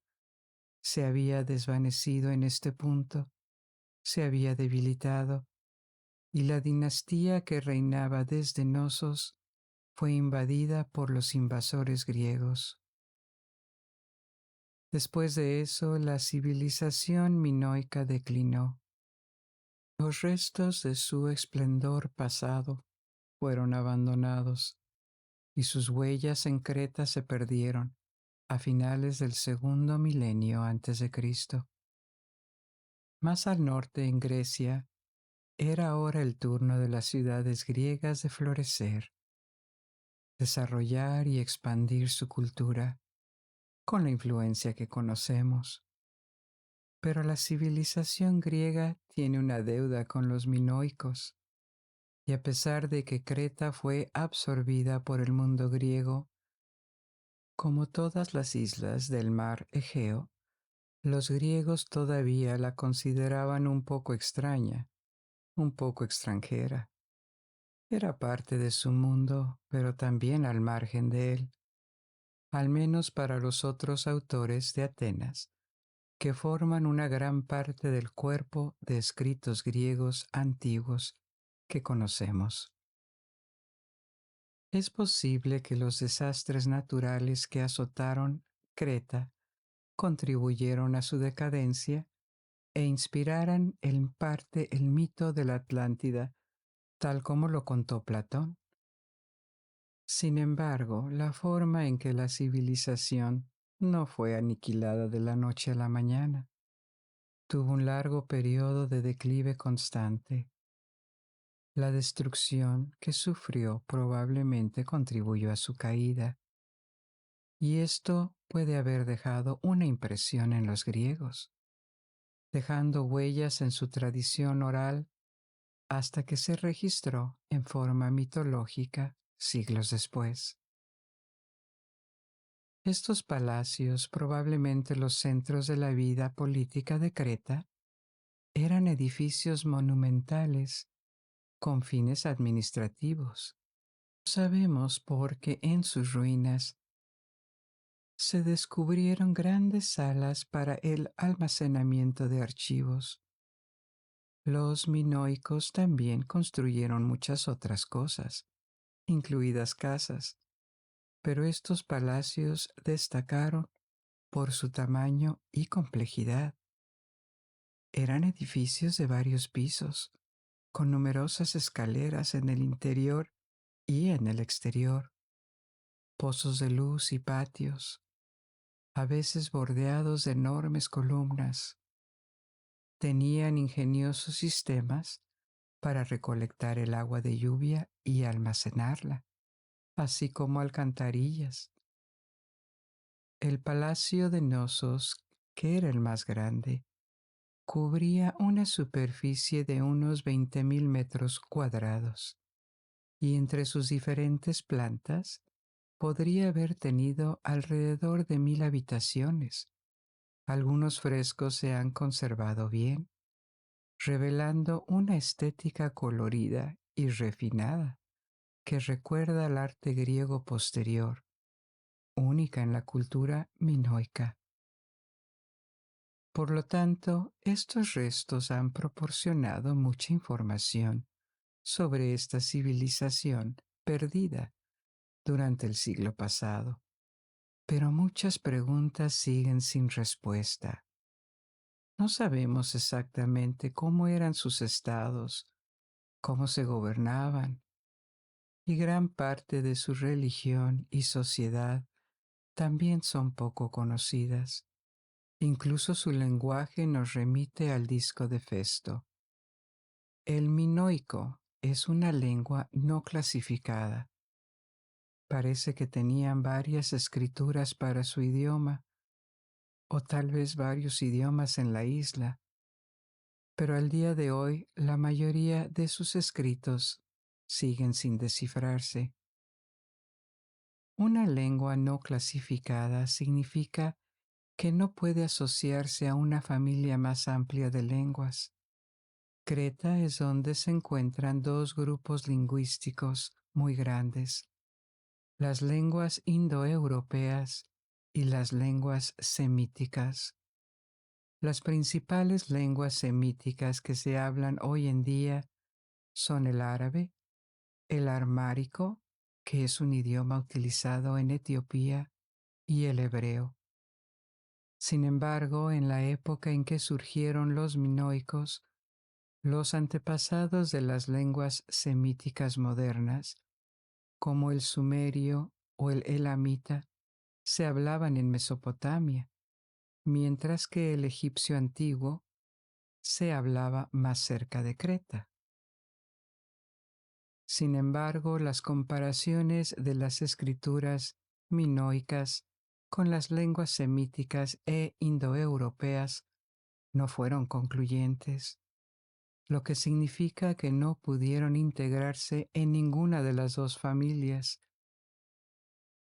se había desvanecido en este punto, se había debilitado, y la dinastía que reinaba desde Knossos fue invadida por los invasores griegos. Después de eso, la civilización minoica declinó. Los restos de su esplendor pasado fueron abandonados y sus huellas en Creta se perdieron a finales del segundo milenio antes de Cristo. Más al norte, en Grecia, era ahora el turno de las ciudades griegas de florecer, desarrollar y expandir su cultura con la influencia que conocemos. Pero la civilización griega tiene una deuda con los minoicos, y a pesar de que Creta fue absorbida por el mundo griego, como todas las islas del mar Egeo, los griegos todavía la consideraban un poco extraña, un poco extranjera. Era parte de su mundo, pero también al margen de él, al menos para los otros autores de Atenas, que forman una gran parte del cuerpo de escritos griegos antiguos que conocemos. Es posible que los desastres naturales que azotaron Creta contribuyeron a su decadencia e inspiraran en parte el mito de la Atlántida, tal como lo contó Platón. Sin embargo, la forma en que la civilización no fue aniquilada de la noche a la mañana. Tuvo un largo periodo de declive constante. La destrucción que sufrió probablemente contribuyó a su caída, y esto puede haber dejado una impresión en los griegos, dejando huellas en su tradición oral hasta que se registró en forma mitológica siglos después. Estos palacios, probablemente los centros de la vida política de Creta, eran edificios monumentales con fines administrativos. Sabemos porque en sus ruinas se descubrieron grandes salas para el almacenamiento de archivos. Los minoicos también construyeron muchas otras cosas, incluidas casas, pero estos palacios destacaron por su tamaño y complejidad. Eran edificios de varios pisos, con numerosas escaleras en el interior y en el exterior, pozos de luz y patios, a veces bordeados de enormes columnas. Tenían ingeniosos sistemas para recolectar el agua de lluvia y almacenarla, así como alcantarillas. El palacio de Knossos, que era el más grande, cubría una superficie de unos 20.000 metros cuadrados, y entre sus diferentes plantas podría haber tenido alrededor de 1.000 habitaciones. Algunos frescos se han conservado bien, revelando una estética colorida y refinada que recuerda al arte griego posterior, única en la cultura minoica. Por lo tanto, estos restos han proporcionado mucha información sobre esta civilización perdida durante el siglo pasado, pero muchas preguntas siguen sin respuesta. No sabemos exactamente cómo eran sus estados, cómo se gobernaban, y gran parte de su religión y sociedad también son poco conocidas. Incluso su lenguaje nos remite al disco de Festo. El minoico es una lengua no clasificada. Parece que tenían varias escrituras para su idioma, o tal vez varios idiomas en la isla, pero al día de hoy la mayoría de sus escritos siguen sin descifrarse. Una lengua no clasificada significa que no puede asociarse a una familia más amplia de lenguas. Creta es donde se encuentran dos grupos lingüísticos muy grandes, las lenguas indoeuropeas y las lenguas semíticas. Las principales lenguas semíticas que se hablan hoy en día son el árabe, el armárico, que es un idioma utilizado en Etiopía, y el hebreo. Sin embargo, en la época en que surgieron los minoicos, los antepasados de las lenguas semíticas modernas, como el sumerio o el elamita, se hablaban en Mesopotamia, mientras que el egipcio antiguo se hablaba más cerca de Creta. Sin embargo, las comparaciones de las escrituras minoicas con las lenguas semíticas e indoeuropeas no fueron concluyentes, lo que significa que no pudieron integrarse en ninguna de las dos familias.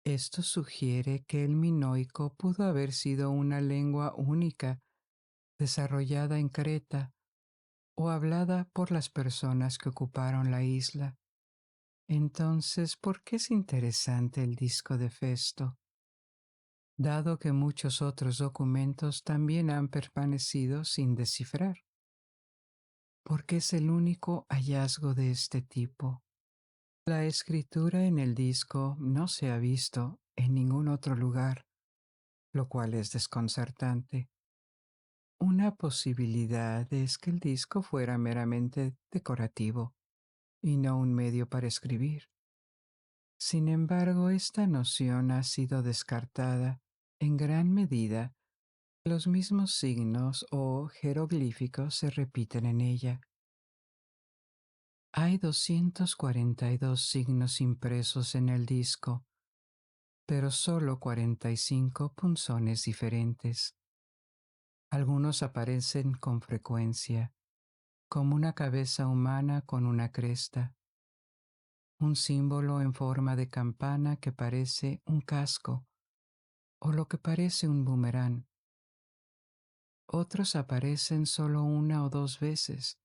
Esto sugiere que el minoico pudo haber sido una lengua única, desarrollada en Creta o hablada por las personas que ocuparon la isla. Entonces, ¿por qué es interesante el disco de Festo? Dado que muchos otros documentos también han permanecido sin descifrar. Porque es el único hallazgo de este tipo. La escritura en el disco no se ha visto en ningún otro lugar, lo cual es desconcertante. Una posibilidad es que el disco fuera meramente decorativo y no un medio para escribir. Sin embargo, esta noción ha sido descartada en gran medida. Los mismos signos o jeroglíficos se repiten en ella. Hay 242 signos impresos en el disco, pero solo 45 punzones diferentes. Algunos aparecen con frecuencia, como una cabeza humana con una cresta, un símbolo en forma de campana que parece un casco, o lo que parece un boomerang. Otros aparecen solo una o dos veces,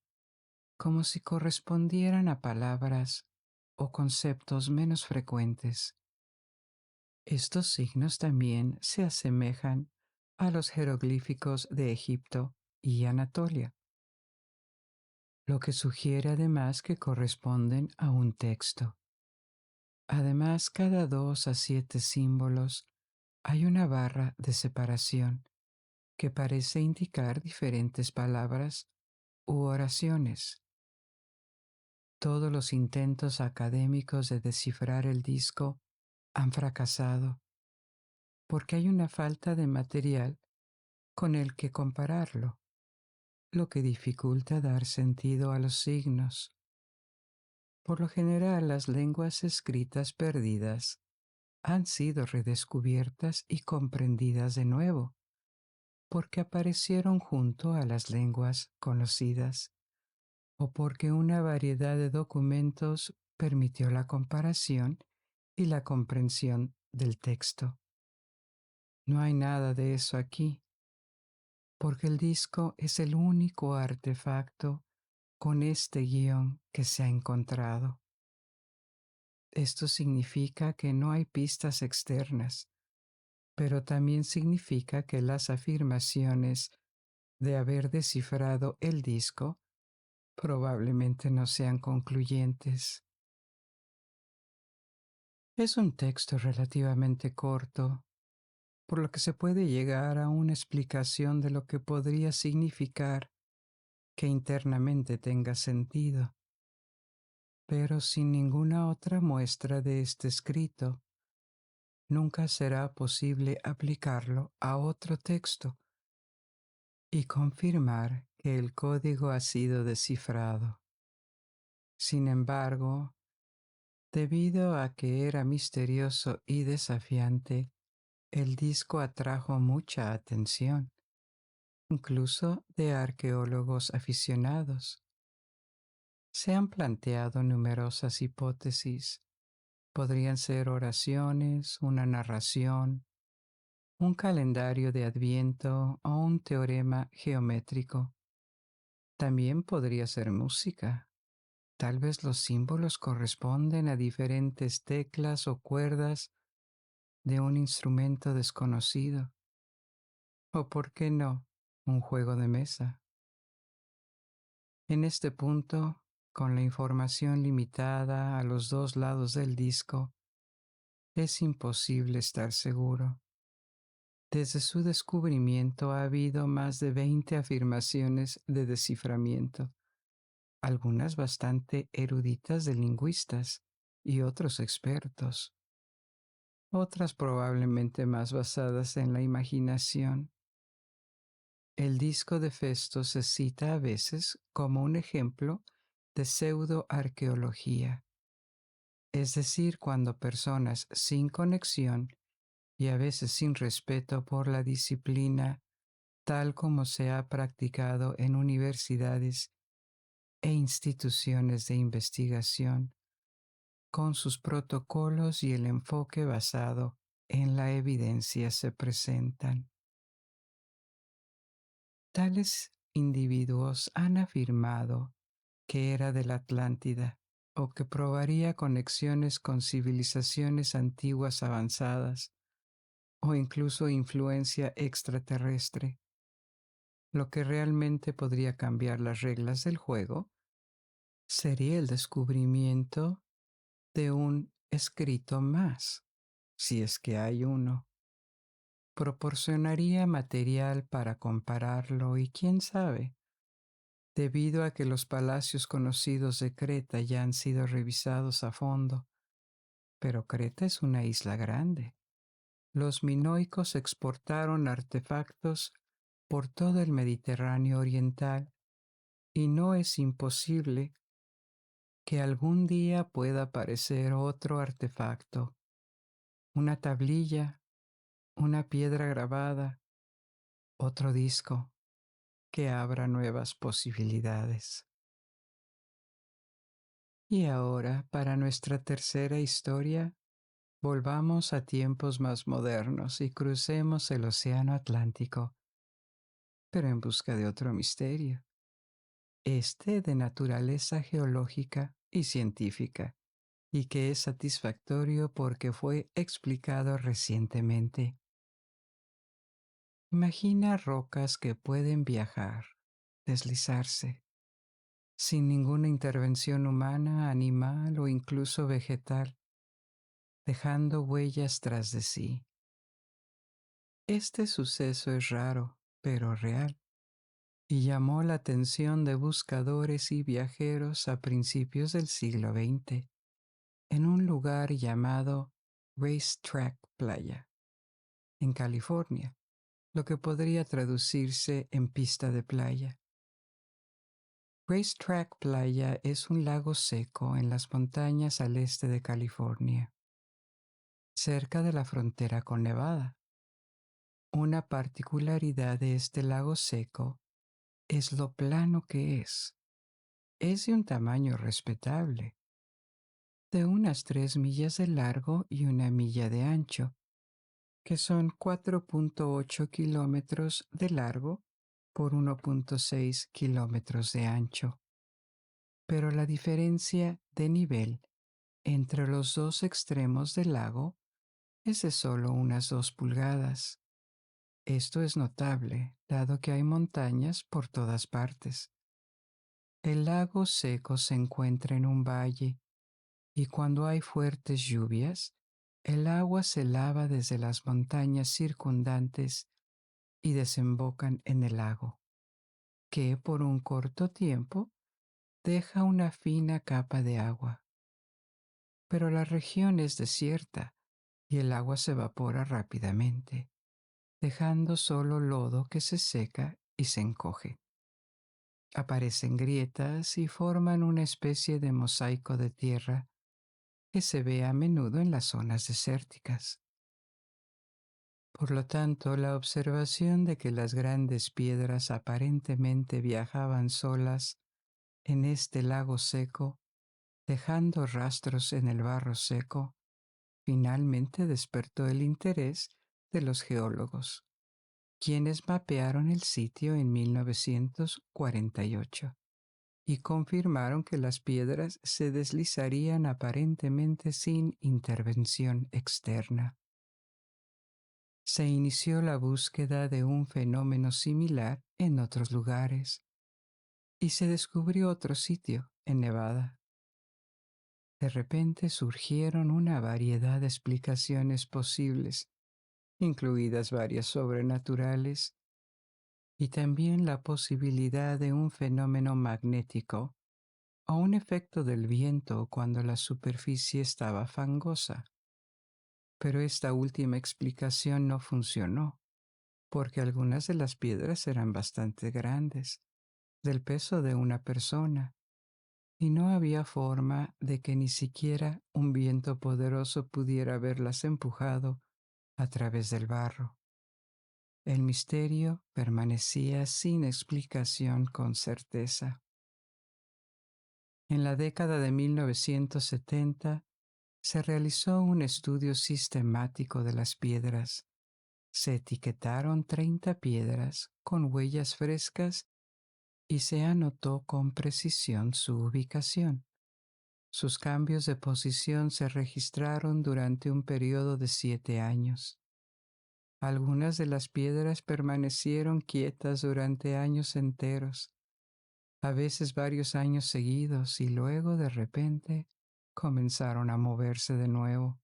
como si correspondieran a palabras o conceptos menos frecuentes. Estos signos también se asemejan a los jeroglíficos de Egipto y Anatolia, lo que sugiere además que corresponden a un texto. Además, cada 2 a 7 símbolos hay una barra de separación que parece indicar diferentes palabras u oraciones. Todos los intentos académicos de descifrar el disco han fracasado porque hay una falta de material con el que compararlo, lo que dificulta dar sentido a los signos. Por lo general, las lenguas escritas perdidas han sido redescubiertas y comprendidas de nuevo, porque aparecieron junto a las lenguas conocidas, o porque una variedad de documentos permitió la comparación y la comprensión del texto. No hay nada de eso aquí, porque el disco es el único artefacto con este guión que se ha encontrado. Esto significa que no hay pistas externas, pero también significa que las afirmaciones de haber descifrado el disco probablemente no sean concluyentes. Es un texto relativamente corto, por lo que se puede llegar a una explicación de lo que podría significar que internamente tenga sentido, pero sin ninguna otra muestra de este escrito, nunca será posible aplicarlo a otro texto y confirmar que el código ha sido descifrado. Sin embargo, debido a que era misterioso y desafiante, el disco atrajo mucha atención, incluso de arqueólogos aficionados. Se han planteado numerosas hipótesis. Podrían ser oraciones, una narración, un calendario de Adviento o un teorema geométrico. También podría ser música. Tal vez los símbolos corresponden a diferentes teclas o cuerdas de un instrumento desconocido. O, ¿por qué no?, un juego de mesa. En este punto, con la información limitada a los dos lados del disco, es imposible estar seguro. Desde su descubrimiento ha habido más de 20 afirmaciones de desciframiento, algunas bastante eruditas de lingüistas y otros expertos, otras probablemente más basadas en la imaginación. El disco de Festo se cita a veces como un ejemplo de pseudoarqueología, es decir, cuando personas sin conexión y a veces sin respeto por la disciplina tal como se ha practicado en universidades e instituciones de investigación, con sus protocolos y el enfoque basado en la evidencia se presentan. Tales individuos han afirmado que era de la Atlántida o que probaría conexiones con civilizaciones antiguas avanzadas o incluso influencia extraterrestre. Lo que realmente podría cambiar las reglas del juego sería el descubrimiento de un escrito más, si es que hay uno. Proporcionaría material para compararlo y quién sabe, debido a que los palacios conocidos de Creta ya han sido revisados a fondo, pero Creta es una isla grande. Los minoicos exportaron artefactos por todo el Mediterráneo oriental y no es imposible que algún día pueda aparecer otro artefacto, una tablilla, una piedra grabada, otro disco, que abra nuevas posibilidades. Y ahora, para nuestra tercera historia, volvamos a tiempos más modernos y crucemos el Océano Atlántico, pero en busca de otro misterio, este de naturaleza geológica y científica, y que es satisfactorio porque fue explicado recientemente. Imagina rocas que pueden viajar, deslizarse, sin ninguna intervención humana, animal o incluso vegetal, dejando huellas tras de sí. Este suceso es raro, pero real, y llamó la atención de buscadores y viajeros a principios del siglo XX, en un lugar llamado Racetrack Playa, en California, lo que podría traducirse en pista de playa. Racetrack Playa es un lago seco en las montañas al este de California, cerca de la frontera con Nevada. Una particularidad de este lago seco es lo plano que es. Es de un tamaño respetable, de unas 3 millas de largo y 1 milla de ancho, que son 4.8 kilómetros de largo por 1.6 kilómetros de ancho. Pero la diferencia de nivel entre los dos extremos del lago es de solo unas 2 pulgadas. Esto es notable, dado que hay montañas por todas partes. El lago seco se encuentra en un valle y cuando hay fuertes lluvias, el agua se lava desde las montañas circundantes y desembocan en el lago, que por un corto tiempo deja una fina capa de agua. Pero la región es desierta y el agua se evapora rápidamente, dejando solo lodo que se seca y se encoge. Aparecen grietas y forman una especie de mosaico de tierra que se ve a menudo en las zonas desérticas. Por lo tanto, la observación de que las grandes piedras aparentemente viajaban solas en este lago seco, dejando rastros en el barro seco, finalmente despertó el interés de los geólogos, quienes mapearon el sitio en 1948 y confirmaron que las piedras se deslizarían aparentemente sin intervención externa. Se inició la búsqueda de un fenómeno similar en otros lugares y se descubrió otro sitio en Nevada. De repente surgieron una variedad de explicaciones posibles, incluidas varias sobrenaturales, y también la posibilidad de un fenómeno magnético o un efecto del viento cuando la superficie estaba fangosa. Pero esta última explicación no funcionó, porque algunas de las piedras eran bastante grandes, del peso de una persona, y no había forma de que ni siquiera un viento poderoso pudiera haberlas empujado a través del barro. El misterio permanecía sin explicación con certeza. En la década de 1970 se realizó un estudio sistemático de las piedras. Se etiquetaron 30 piedras con huellas frescas y se anotó con precisión su ubicación. Sus cambios de posición se registraron durante un periodo de 7 años. Algunas de las piedras permanecieron quietas durante años enteros, a veces varios años seguidos, y luego de repente comenzaron a moverse de nuevo.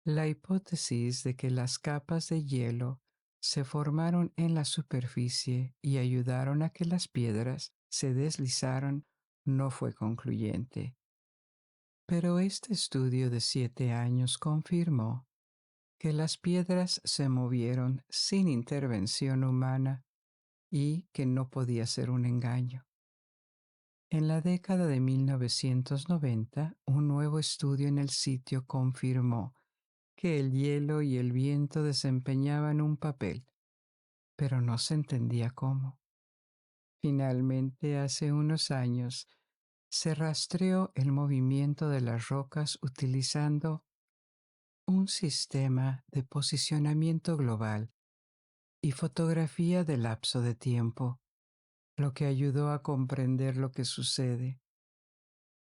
La hipótesis de que las capas de hielo se formaron en la superficie y ayudaron a que las piedras se deslizaran no fue concluyente. Pero este estudio de 7 años confirmó que las piedras se movieron sin intervención humana y que no podía ser un engaño. En la década de 1990, un nuevo estudio en el sitio confirmó que el hielo y el viento desempeñaban un papel, pero no se entendía cómo. Finalmente, hace unos años, se rastreó el movimiento de las rocas utilizando un sistema de posicionamiento global y fotografía de lapso de tiempo, lo que ayudó a comprender lo que sucede.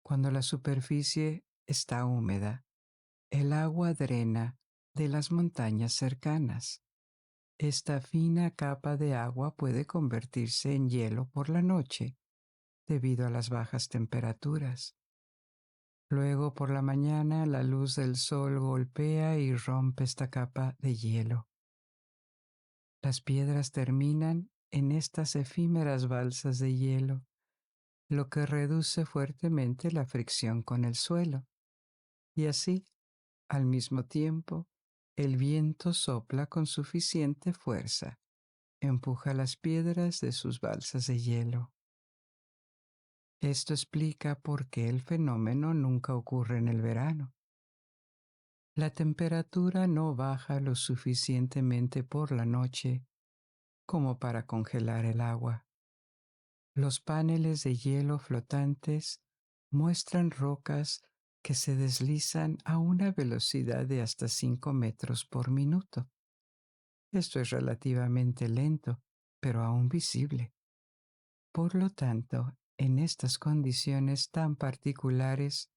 Cuando la superficie está húmeda, el agua drena de las montañas cercanas. Esta fina capa de agua puede convertirse en hielo por la noche debido a las bajas temperaturas. Luego por la mañana la luz del sol golpea y rompe esta capa de hielo. Las piedras terminan en estas efímeras balsas de hielo, lo que reduce fuertemente la fricción con el suelo. Y así, al mismo tiempo, el viento sopla con suficiente fuerza, empuja las piedras de sus balsas de hielo. Esto explica por qué el fenómeno nunca ocurre en el verano. La temperatura no baja lo suficientemente por la noche como para congelar el agua. Los paneles de hielo flotantes muestran rocas que se deslizan a una velocidad de hasta 5 metros por minuto. Esto es relativamente lento, pero aún visible. Por lo tanto, en estas condiciones tan particulares,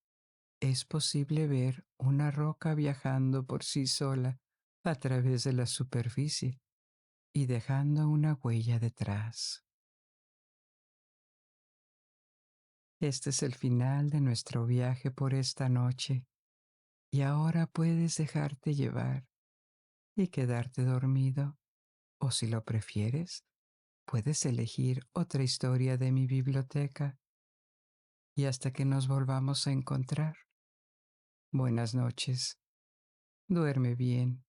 es posible ver una roca viajando por sí sola a través de la superficie y dejando una huella detrás. Este es el final de nuestro viaje por esta noche, y ahora puedes dejarte llevar y quedarte dormido, o si lo prefieres, puedes elegir otra historia de mi biblioteca. Y hasta que nos volvamos a encontrar, buenas noches, duerme bien.